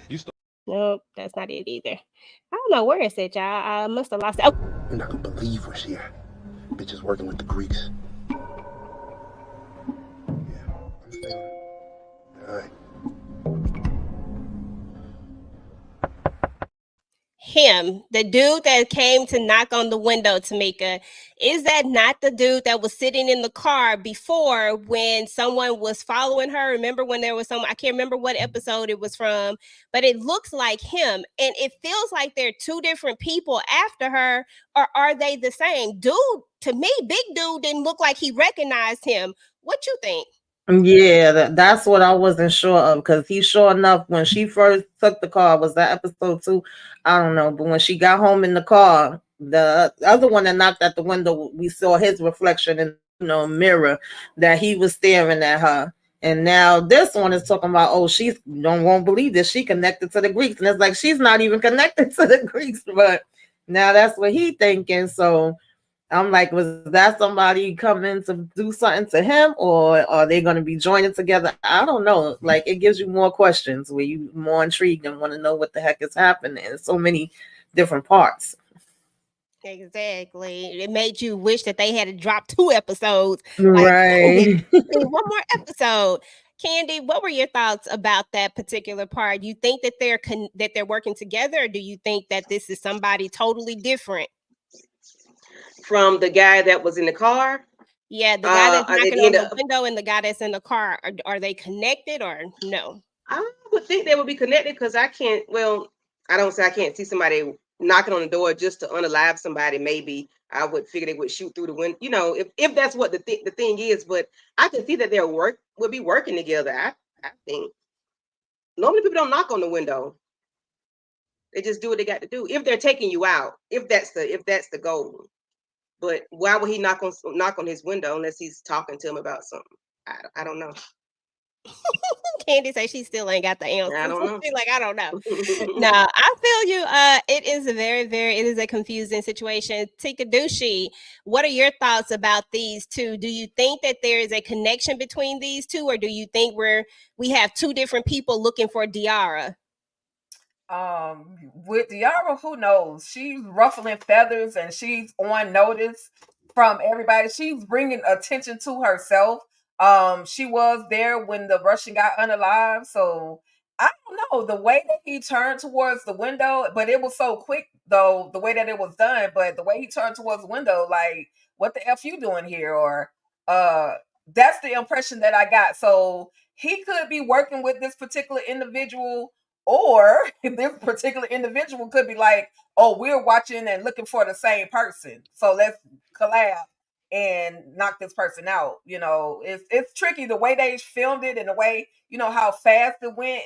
You still? Nope, that's not it either. I don't know where it's at, y'all. I must have lost it. Oh. You're not gonna believe where she at. Bitches working with the Greeks. Yeah, I'm staying. All right. Him, the dude that came to knock on the window, Tamika, is that not the dude that was sitting in the car before when someone was following her? Remember when there was I can't remember what episode it was from, but it looks like him, and it feels like they're two different people after her, or are they the same? Dude, to me, Big Dude didn't look like he recognized him. What you think? Yeah, that's what I wasn't sure of, because he sure enough, when she first took the car, was that episode 2? I don't know, but when she got home in the car, the other one that knocked at the window, we saw his reflection in mirror, that he was staring at her. And now this one is talking about, oh, she won't believe this, she connected to the Greeks, and it's like she's not even connected to the Greeks, but now that's what he thinking. So I'm like, was that somebody coming to do something to him, or are they going to be joining together? I don't know. Like, it gives you more questions where you more intrigued and want to know what the heck is happening. There's so many different parts. Exactly. It made you wish that they had dropped 2 episodes. Right. One more episode. Candy, what were your thoughts about that particular part? Do you think that they're working together, or do you think that this is somebody totally different? From the guy that was in the car? Yeah, the guy that's knocking on the window and the guy that's in the car. Are they connected or no? I would think they would be connected, because I don't say I can't see somebody knocking on the door just to unalive somebody. Maybe I would figure they would shoot through the window, if that's what the thing is. But I can see that would be working together. I think normally people don't knock on the window. They just do what they got to do if they're taking you out. If that's the goal. But why would he knock on his window unless he's talking to him about something? I don't know. Candy say she still ain't got the answers. I don't know. She like, I don't know. No, I feel you. It is a it is a confusing situation. Tikadushi, what are your thoughts about these two? Do you think that there is a connection between these two, or do you think we have two different people looking for Diarra? With Diarra, who knows? She's ruffling feathers and she's on notice from everybody. She's bringing attention to herself. She was there when the Russian got unalive, so I don't know the way that he turned towards the window, but it was so quick though the way that it was done. But the way he turned towards the window, like, what the f you doing here? Or uh, that's the impression that I got. So he could be working with this particular individual, or this particular individual could be like, oh, we're watching and looking for the same person, so let's collab and knock this person out. It's tricky the way they filmed it and the way, how fast it went.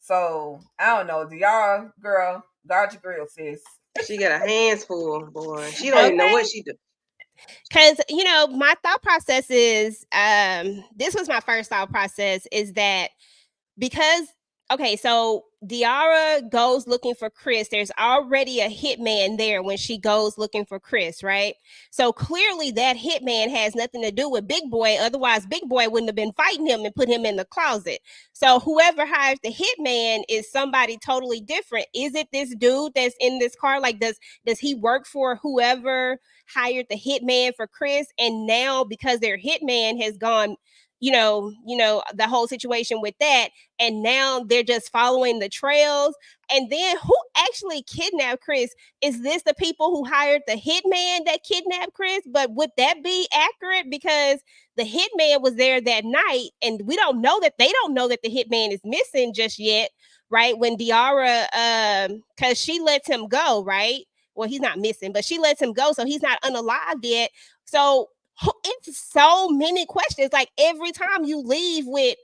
So I don't know. Diarra, girl, guard your grill, sis. She got her hands full, boy. She don't even know Okay. what she do. Because, my thought process is, this was my first thought process, is that because, okay, so Diarra goes looking for Chris. There's already a hitman there when she goes looking for Chris, right? So clearly that hitman has nothing to do with Big Boy. Otherwise, Big Boy wouldn't have been fighting him and put him in the closet. So whoever hires the hitman is somebody totally different. Is it this dude that's in this car? Like, does he work for whoever hired the hitman for Chris? And now because their hitman has gone, the whole situation with that, and now they're just following the trails. And then who actually kidnapped Chris? Is this the people who hired the hitman that kidnapped Chris? But would that be accurate? Because the hitman was there that night, and they don't know that the hitman is missing just yet, right? When Diarra, because she lets him go, right? Well, he's not missing, but she lets him go, so he's not unalived yet. So it's so many questions. Like, every time you leave with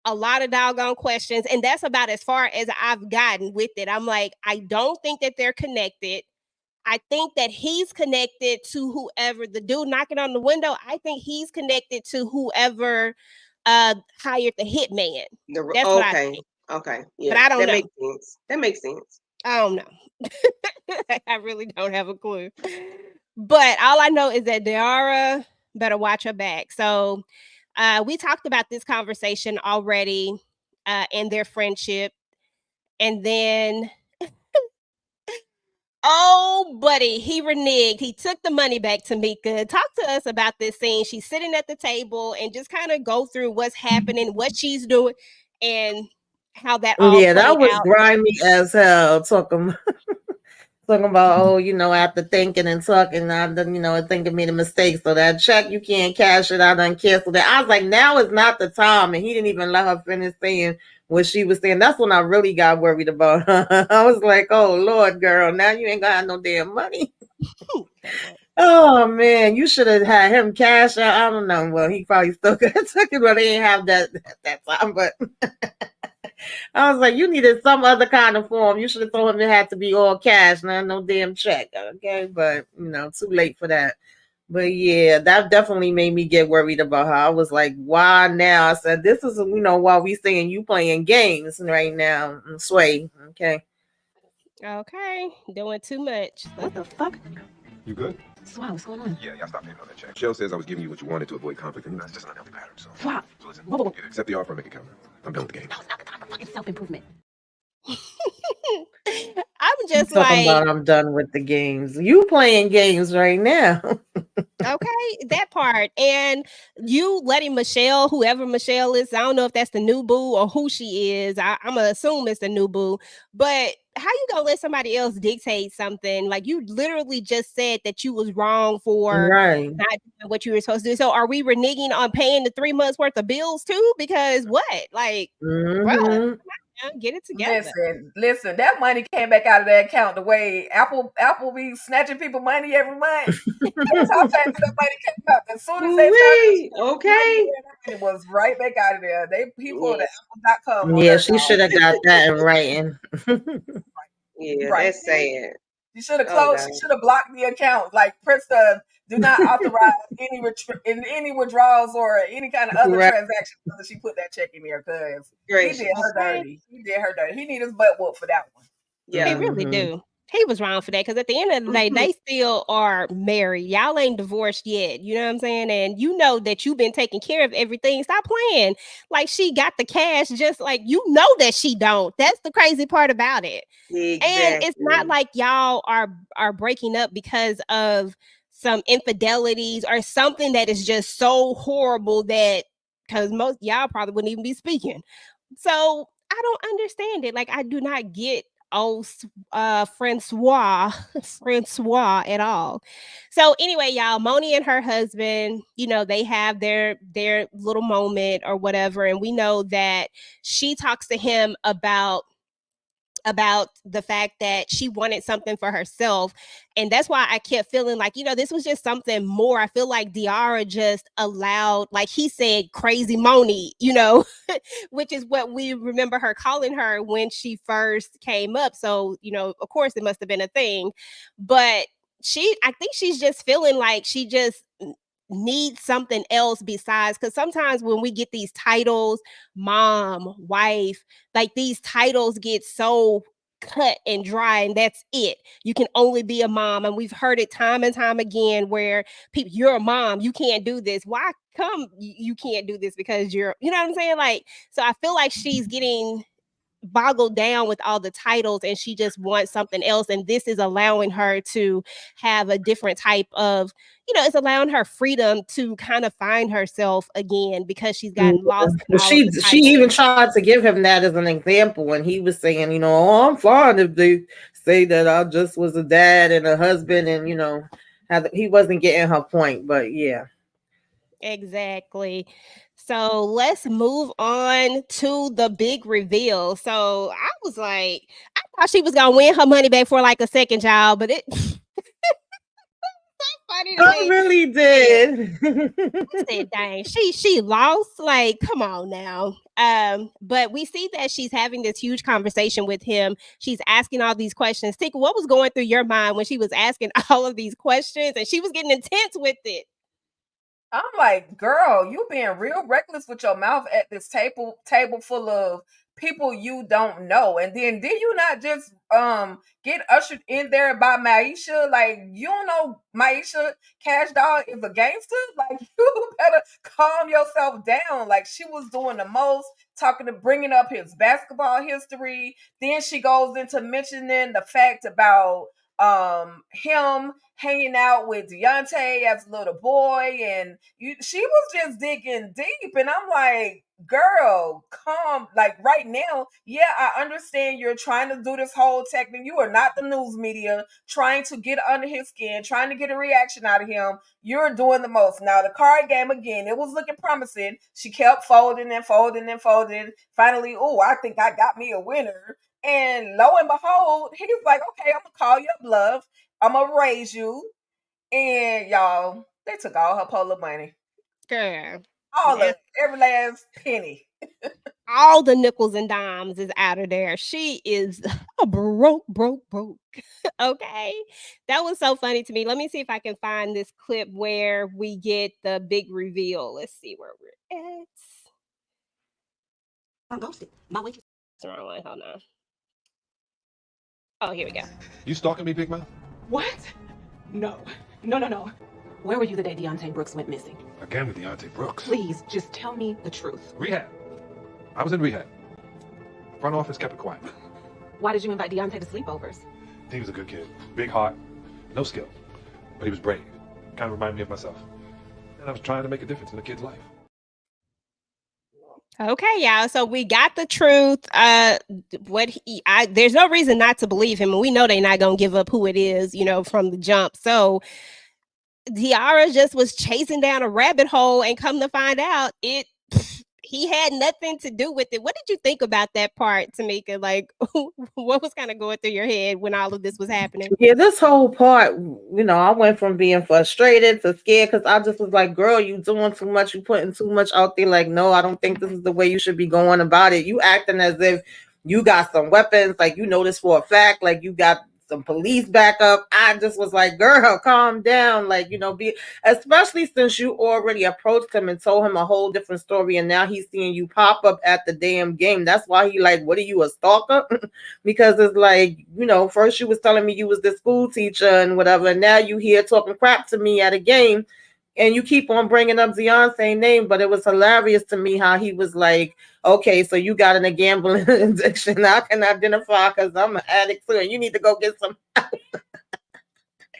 a lot of doggone questions, and that's about as far as I've gotten with it. I'm like, I don't think that they're connected. I think that he's connected to whoever, the dude knocking on the window. I think he's connected to whoever hired the hitman. That's what I Okay. think. Okay. But Yeah. I don't That know. makes sense. That makes sense. I don't know. I really don't have a clue. But all I know is that Diarra better watch her back. So we talked about this conversation already, in their friendship. And then, oh, buddy, he reneged. He took the money back to Mika. Talk to us about this scene. She's sitting at the table, and just kind of go through what's happening, what she's doing, and how that all Yeah, that played was out. grimy as hell. Talking about, oh, after thinking and talking, I done, thinking made a mistake. So that check, you can't cash it. I done canceled it. I was like, now is not the time. And he didn't even let her finish saying what she was saying. That's when I really got worried about her. I was like, oh, Lord, girl, now you ain't got no damn money. Oh, man, you should have had him cash out. I don't know. Well, he probably still could have took it, but they didn't have that at that time. But I was like, you needed some other kind of form. You should have told him it had to be all cash, not no damn check. Okay, but too late for that. But yeah, that definitely made me get worried about her. I was like, why now? I said, this is while we saying you playing games right now. Sway. Okay. Okay, doing too much. What the fuck? You good? Swat, what's going on? Yeah, I stopped paying on that check. Shell says I was giving you what you wanted to avoid conflict, and it's just an unhealthy pattern. So, Swat. listen, Whoa. either accept the offer or make it counter. I'm done with the game. Now's not the time for fucking self-improvement. I'm just Talking like, about I'm done with the games. You playing games right now. okay, that part. And you letting Michelle, whoever Michelle is, I don't know if that's the new boo or who she is. I'm gonna assume it's the new boo. But how you gonna let somebody else dictate something? Like, you literally just said that you was wrong for Right. not doing what you were supposed to do. So are we reneging on paying the 3 months worth of bills too? Because what? Like, bruh, get it together. Listen. That money came back out of that account the way Apple be snatching people money every month. That's how fast that money came out. As soon as they started, Okay. that money was right back out of there. He pulled Yes. the Apple.com on Yeah, her, she dog. should have got that in writing. Yeah, Right. that's sad. She should have Oh closed. God. She should have blocked the account. Like, press the Do not authorize in any withdrawals or any kind of other Right. transaction until she put that check in there because he did Gracious. her Okay. dirty. He did her dirty. He need his butt whooped for that one. He Yeah. really Mhm. do. He was wrong for that because at the end of the day, Mhm. they still are married. Y'all ain't divorced yet. You know what I'm saying? And you know that you've been taking care of everything. Stop playing. Like she got the cash, just like you know that she don't. That's the crazy part about it. And it's not Exactly. like y'all are breaking up because of some infidelities or something that is just so horrible that because most y'all probably wouldn't even be speaking. So I don't understand it. Like I do not get Francois Francois at all. So anyway, y'all, Moni and her husband, you know, they have their little moment or whatever, and we know that she talks to him about the fact that she wanted something for herself. And that's why I kept feeling like, you know, this was just something more. I feel like Diarra just allowed, like he said, crazy Moni, you know, which is what we remember her calling her when she first came up. So, you know, of course it must have been a thing. But I think she's just feeling like she just needs something else besides because sometimes when we get these titles, mom, wife, like these titles get so cut and dry and that's it. You can only be a mom and we've heard it time and time again where people you're a mom, you can't do this. Why come you can't do this because you're you know what I'm saying? Like so I feel like she's getting boggled down with all the titles and she just wants something else and this is allowing her to have a different type of it's allowing her freedom to kind of find herself again because she's Yeah. gotten lost in Well, all of the she titles. even tried to give him that as an example when he was saying, oh, I'm fine if they say that I just was a dad and a husband, and how he wasn't getting her point. But yeah, Exactly. So let's move on to the big reveal. So I was like, I thought she was gonna win her money back for like a second child, but it funny to I me. really Man, did. I said, dang, she lost. Like, come on now. But we see that she's having this huge conversation with him. She's asking all these questions. Tika, what was going through your mind when she was asking all of these questions and she was getting intense with it? I'm like, girl, you being real reckless with your mouth at this table full of people you don't know. And then did you not just get ushered in there by Maisha? Like, you don't know Maisha Cash Doll is a gangster? Like, you better calm yourself down. Like, she was doing the most, bringing up his basketball history. Then she goes into mentioning the fact about him hanging out with Deontay as a little boy, and she was just digging deep, and I'm like, girl, calm. Like right now, yeah, I understand you're trying to do this whole technique. You are not the news media trying to get under his skin, trying to get a reaction out of him. You're doing the most. Now the card game again, it was looking promising. She kept folding and folding and folding. Finally, oh, I think I got me a winner. And lo and behold, he was like, okay, I'm gonna call your bluff. I'm gonna raise you. And y'all, they took all her polo money. Girl. All of Now it, every last penny. all the nickels and dimes is out of there. She is a broke. Okay. That was so funny to me. Let me see if I can find this clip where we get the big reveal. Let's see where we're at. I'm ghosted. My waitress. That's the wrong one. Hold on. Oh, here we go. You stalking me, Big Mouth? What? No. No. Where were you the day Deontay Brooks went missing? Again with Deontay Brooks. Please, just tell me the truth. Rehab. I was in rehab. Front office kept it quiet. Why did you invite Deontay to sleepovers? He was a good kid. Big heart. No skill. But he was brave. Kind of reminded me of myself. And I was trying to make a difference in a kid's life. Okay, y'all. So we got the truth. There's no reason not to believe him, and we know they're not gonna give up who it is, from the jump. So Diarra just was chasing down a rabbit hole, and come to find out, he had nothing to do with it. What did you think about that part, Tamika? Like, what was kind of going through your head when all of this was happening? yeah, this whole part, I went from being frustrated to scared because I just was like, girl, you doing too much, you putting too much out there. Like, no, I don't think this is the way you should be going about it. You acting as if you got some weapons, like you know this for a fact, like you got some police backup. I just was like, girl, calm down. Like, especially since you already approached him and told him a whole different story. And now he's seeing you pop up at the damn game. That's why he like, what are you, a stalker? Because it's like, first you was telling me you was the school teacher and whatever. And now you here talking crap to me at a game. And you keep on bringing up Beyonce's name, but it was hilarious to me how he was like, okay, so you got a gambling addiction. I can identify because I'm an addict too, and you need to go get some help. And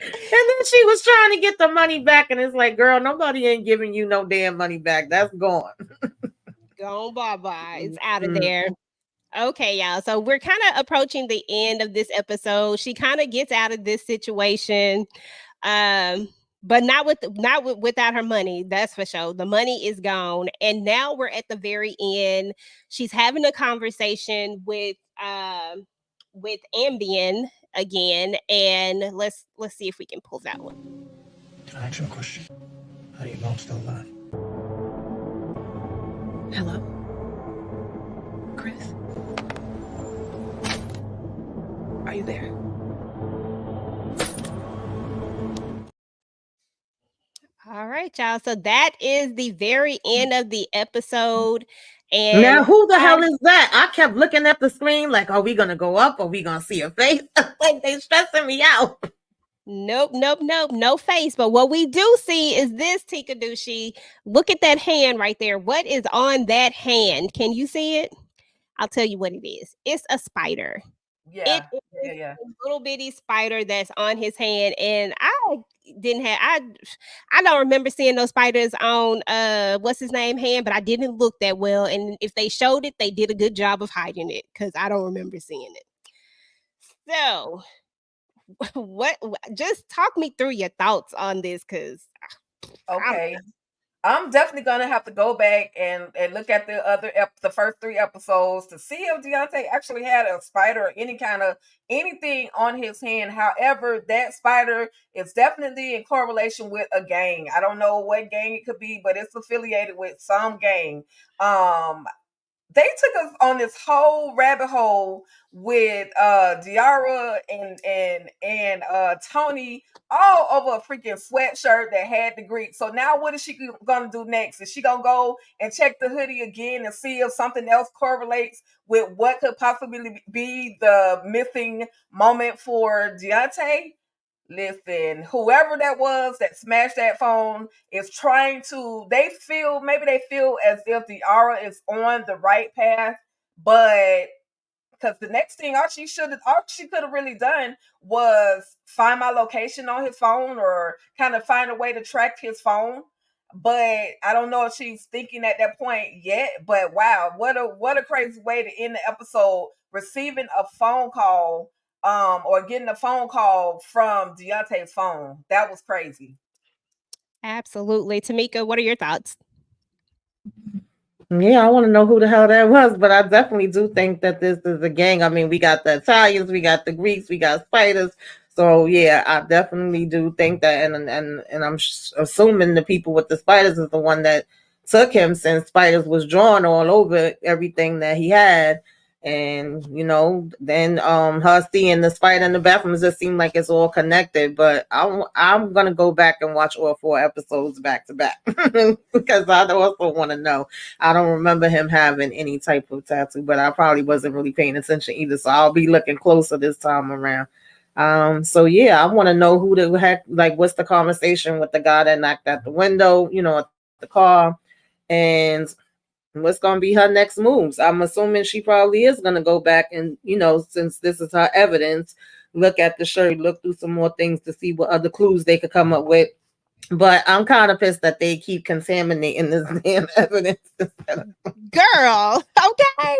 then she was trying to get the money back, and it's like, girl, nobody ain't giving you no damn money back. That's gone. Gone bye-bye. It's out of there. Okay, y'all. So we're kind of approaching the end of this episode. She kind of gets out of this situation. But without her money, that's for sure. The money is gone, and now we're at the very end. She's having a conversation with Ambien again, and let's see if we can pull that one. Can I ask you a question? How do you know I'm still alive? Hello? Chris? Are you there? All right, y'all. So that is the very end of the episode. And now, who the hell is that? I kept looking at the screen like, are we going to go up? Are we going to see a face? Like, they stressing me out. Nope, no face. But what we do see is this, Tika Dushi. Look at that hand right there. What is on that hand? Can you see it? I'll tell you what it is. It's a spider. Yeah. It is Yeah. a little bitty spider that's on his hand, and I don't remember seeing those spiders on what's his name hand, but I didn't look that well. And if they showed it, they did a good job of hiding it because I don't remember seeing it. So, what? Just talk me through your thoughts on this, because Okay. I'm definitely gonna have to go back and look at the first 3 episodes to see if Deontay actually had a spider or anything on his hand. However, that spider is definitely in correlation with a gang. I don't know what gang it could be, but it's affiliated with some gang. They took us on this whole rabbit hole with Diarra and Tony all over a freaking sweatshirt that had the Greek. So now what is she gonna do next? Is she gonna go and check the hoodie again and see if something else correlates with what could possibly be the missing moment for Deontay? Listen, whoever that was that smashed that phone is trying to, maybe they feel as if the aura is on the right path, but because the next thing, all she could have really done was find my location on his phone or kind of find a way to track his phone. But I don't know if she's thinking at that point yet. But wow, what a crazy way to end the episode, receiving a phone call or getting a phone call from Deontay's phone. That was crazy. absolutely. Tamika, what are your thoughts? Yeah, I want to know who the hell that was, but I definitely do think that this is a gang. I mean, we got the Italians, we got the Greeks, we got spiders. So yeah, I definitely do think that, and I'm assuming the people with the spiders is the one that took him, since spiders was drawn all over everything that he had. And then her seeing the spider in the bathroom just seemed like it's all connected. But I'm gonna go back and watch all 4 episodes back to back because I also want to know. I don't remember him having any type of tattoo, but I probably wasn't really paying attention either. So I'll be looking closer this time around. So yeah, I want to know who the heck, like, what's the conversation with the guy that knocked out the window, at the car, and what's going to be her next moves. I'm assuming she probably is going to go back and, since this is her evidence, look at the shirt, look through some more things to see what other clues they could come up with. But I'm kind of pissed that they keep contaminating this damn evidence. Girl, okay.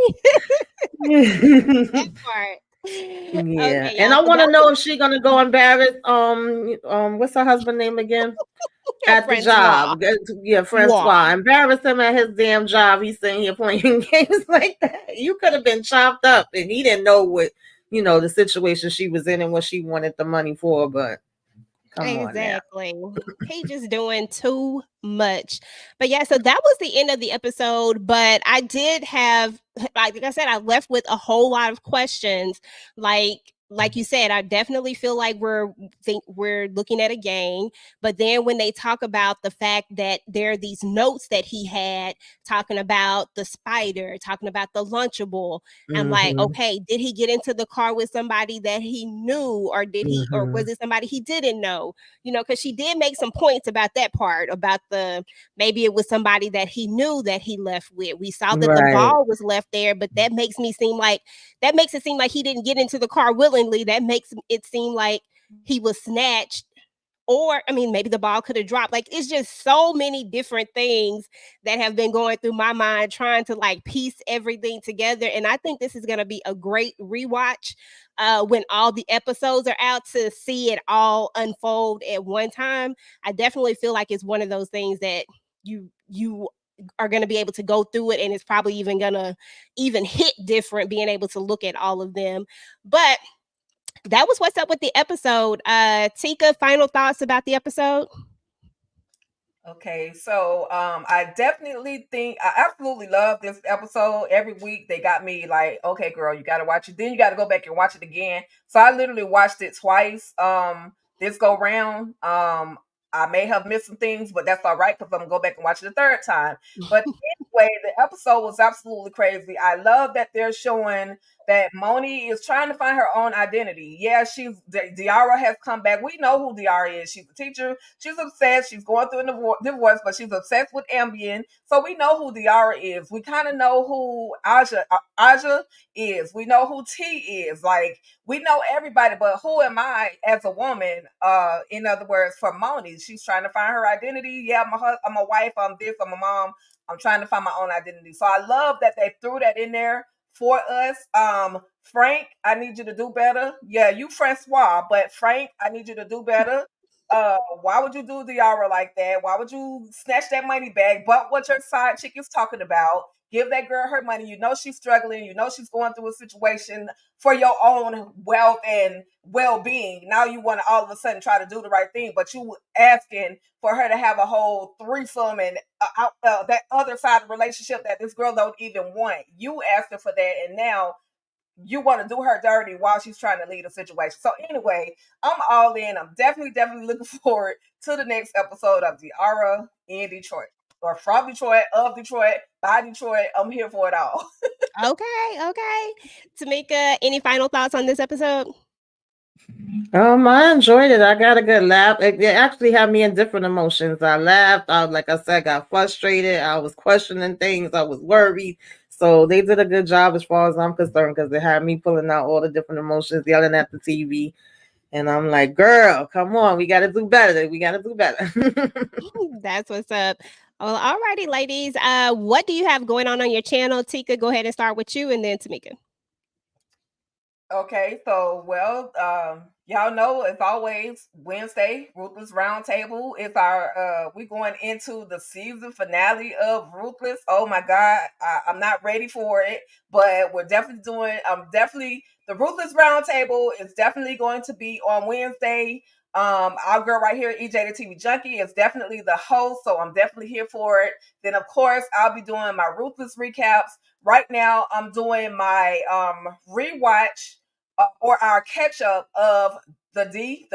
That part. Yeah, Okay, and y'all. I So want to that know if she gonna go embarrass what's her husband name again? At the Francois. job. Yeah, Francois. Embarrass him at his damn job. He's sitting here playing games like that. You could have been chopped up, and he didn't know what, the situation she was in and what she wanted the money for, but come on now. Exactly. He just doing too much. But yeah, so that was the end of the episode. But I did have, like I said, I left with a whole lot of questions. Like, like you said, I definitely feel like we're looking at a gang. But then when they talk about the fact that there are these notes that he had talking about the spider, talking about the Lunchable, I'm like, Mm-hmm. okay, did he get into the car with somebody that he knew, or or Mm-hmm. was it somebody he didn't know? Because she did make some points about that part, about maybe it was somebody that he knew that he left with. We saw that the Right. ball was left there, but that makes it seem like he didn't get into the car willingly. That makes it seem like he was snatched. Or, I mean, maybe the ball could have dropped. Like, it's just so many different things that have been going through my mind trying to like piece everything together. And I think this is going to be a great rewatch when all the episodes are out, to see it all unfold at one time. I definitely feel like it's one of those things that you are going to be able to go through it, and it's probably even going to even hit different being able to look at all of them. But that was what's up with the episode. Tika, final thoughts about the episode? Okay, so I definitely think I absolutely love this episode. Every week they got me like, okay, girl, you gotta watch it. Then you gotta go back and watch it again. So I literally watched it twice. This go round. I may have missed some things, but that's all right because I'm gonna go back and watch it the third time. But anyway, the episode was absolutely crazy. I love that they're showing that Moni is trying to find her own identity. Yeah, Diarra has come back. We know who Diarra is. She's a teacher. She's obsessed. She's going through a divorce, but she's obsessed with Ambien. So we know who Diarra is. We kind of know who Aja is. We know who T is. Like, we know everybody, but who am I as a woman? In other words, for Moni, she's trying to find her identity. Yeah, I'm a wife. I'm this. I'm a mom. I'm trying to find my own identity. So I love that they threw that in there for us. Frank, I need you to do better. Yeah, you Francois, but Frank, I need you to do better. Why would you do Diarra like that? Why would you snatch that money bag? But what your side chick is talking about, give that girl her money. You know she's struggling. You know she's going through a situation for your own wealth and well-being. Now you want to all of a sudden try to do the right thing, but you asking for her to have a whole threesome and that other side of the relationship that this girl don't even want. You asking for that, and now you want to do her dirty while she's trying to lead a situation. So anyway, I'm all in. I'm definitely looking forward to the next episode of Diarra in Detroit, or from Detroit, of Detroit, by Detroit. I'm here for it all. Okay. Tamika, any final thoughts on this episode? I enjoyed it. I got a good laugh. It actually had me in different emotions. I laughed. Like I said, got frustrated. I was questioning things. I was worried. So they did a good job as far as I'm concerned, because they had me pulling out all the different emotions, yelling at the TV. And I'm like, girl, come on. We got to do better. We got to do better. That's what's up. Well, alrighty, ladies. What do you have going on your channel? Tika, go ahead and start with you, and then Tamika. Okay, so well, y'all know as always, Wednesday, Ruthless Roundtable is our we going into the season finale of Ruthless. Oh my god, I'm not ready for it, but we're definitely doing definitely the Ruthless Roundtable is definitely going to be on Wednesday. Our girl right here, EJ the TV Junkie, is definitely the host, so I'm definitely here for it. Then of course I'll be doing my Ruthless recaps. Right now I'm doing my rewatch or our catch up of the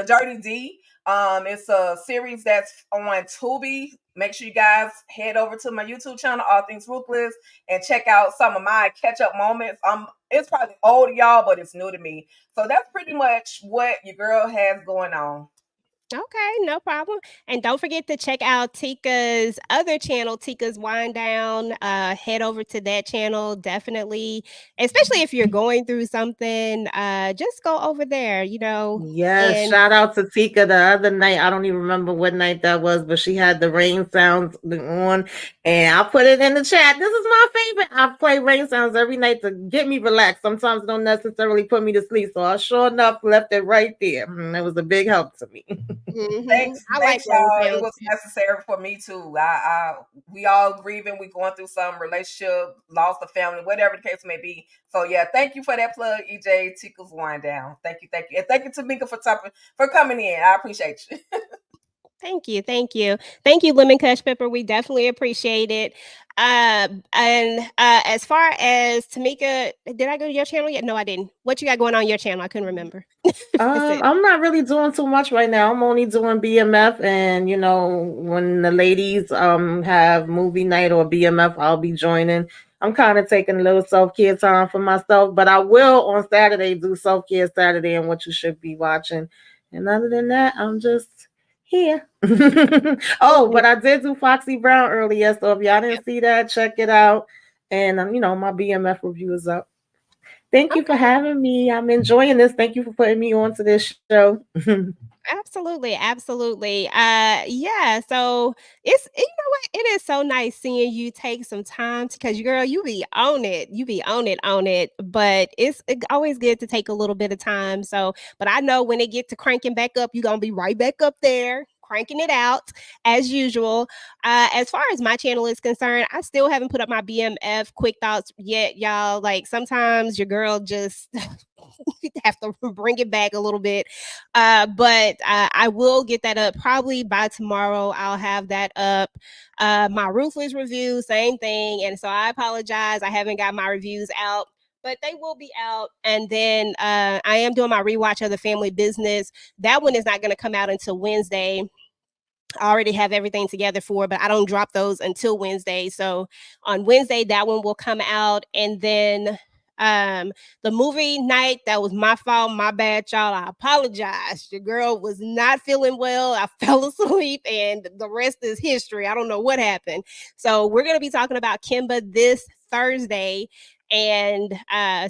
Dirty D. It's a series that's on Tubi. Make sure you guys head over to my YouTube channel, All Things Ruthless, and check out some of my catch up moments. It's probably old to y'all, but it's new to me. So that's pretty much what your girl has going on. Okay, no problem. And don't forget to check out Tika's other channel, Tika's Wind Down. Head over to that channel, definitely. Especially if you're going through something, just go over there, Yes, and shout out to Tika the other night. I don't even remember what night that was, but she had the rain sounds on, and I put it in the chat. This is my favorite. I play rain sounds every night to get me relaxed. Sometimes it don't necessarily put me to sleep, so I sure enough left it right there. It was a big help to me. I like Thanks, rain y'all. It sounds was too. necessary for me too. We all grieving. We going through some relationship, lost a family, whatever the case may be. So yeah, thank you for that plug, EJ. Tickles Wind Down. Thank you, and thank you, Tamika, for coming in. I appreciate you. Thank you, thank you, Lemon Kush Pepper. We definitely appreciate it. And as far as Tamika, did I go to your channel yet? No, I didn't. What you got going on your channel? I couldn't remember. That's it. I'm not really doing too much right now. I'm only doing BMF, and when the ladies have movie night or BMF, I'll be joining. I'm kind of taking a little self care time for myself, but I will on Saturday do self care Saturday and what you should be watching. And other than that, I'm just here. Oh, but I did do Foxy Brown earlier, so if y'all didn't see that, check it out. And my BMF review is up. Thank you for Okay. having me. I'm enjoying this. Thank you for putting me on to this show. Absolutely, absolutely. Yeah. So you know what? It is so nice seeing you take some time because girl, you be on it. You be on it. But it's always good to take a little bit of time. So, but I know when it get to cranking back up, you're gonna be right back up there. Cranking it out as usual. As far as my channel is concerned, I still haven't put up my BMF quick thoughts yet, y'all. Like sometimes your girl just have to bring it back a little bit. But I will get that up probably by tomorrow. I'll have that up. My Ruthless review, same thing. And so I apologize. I haven't got my reviews out. But they will be out. And then I am doing my rewatch of The Family Business. That one is not going to come out until Wednesday. I already have everything together for, but I don't drop those until Wednesday. So on Wednesday, that one will come out. And then the movie night, that was my fault, my bad, y'all. I apologize. Your girl was not feeling well. I fell asleep, and the rest is history. I don't know what happened. So we're gonna be talking about Kimba this Thursday. And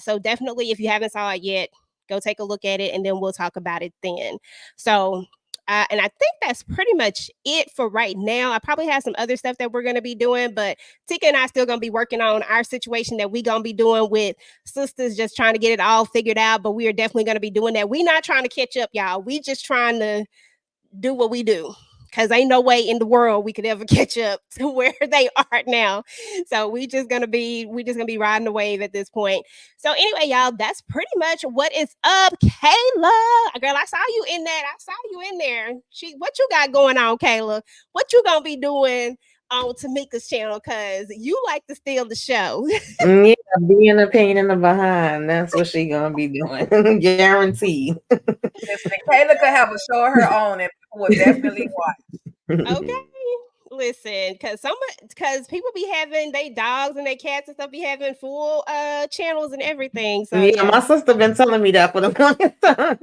so definitely if you haven't saw it yet, go take a look at it and then we'll talk about it then. So and I think that's pretty much it for right now. I probably have some other stuff that we're going to be doing, but Tika and I still going to be working on our situation that we going to be doing with sisters, just trying to get it all figured out. But we are definitely going to be doing that. We not trying to catch up, y'all. We just trying to do what we do. Cause ain't no way in the world we could ever catch up to where they are now. So we just gonna be riding the wave at this point. So anyway, y'all, that's pretty much what is up. Kayla, girl, I saw you in that. I saw you in there. What you got going on, Kayla? What you gonna be doing on Tamika's channel? Cause you like to steal the show. Yeah, being a pain in the behind. That's what she gonna be doing. Guaranteed. Listen, Kayla could have a show of her own, and people would definitely watch. Okay. Listen, cause people be having they dogs and their cats and stuff be having full channels and everything. So Yeah, yeah. my sister been telling me that for the longest time.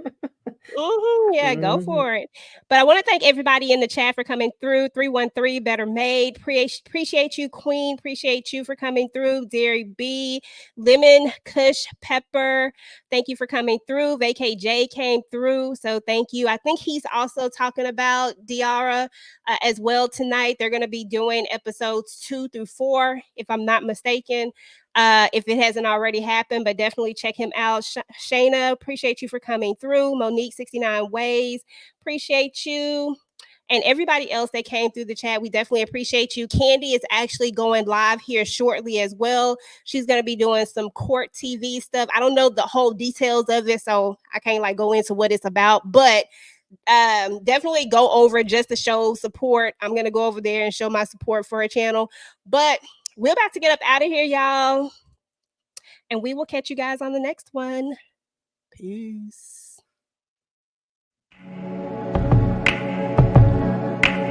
Yeah, go Mhm. for it. But I want to thank everybody in the chat for coming through. 313 Better Made. Appreciate you, Queen. Appreciate you for coming through. Dairy B, Lemon, Kush, Pepper. Thank you for coming through. Vacay J came through. So thank you. I think he's also talking about Diarra as well tonight. They're going to be doing episodes 2 through 4, if I'm not mistaken. If it hasn't already happened, but definitely check him out. Shayna, appreciate you for coming through. Monique 69 Ways, appreciate you. And everybody else that came through the chat, we definitely appreciate you. Candy is actually going live here shortly as well. She's going to be doing some court TV stuff. I don't know the whole details of it, so I can't like go into what it's about, but definitely go over just to show support. I'm going to go over there and show my support for a channel. But we're about to get up out of here, y'all. And we will catch you guys on the next one. Peace.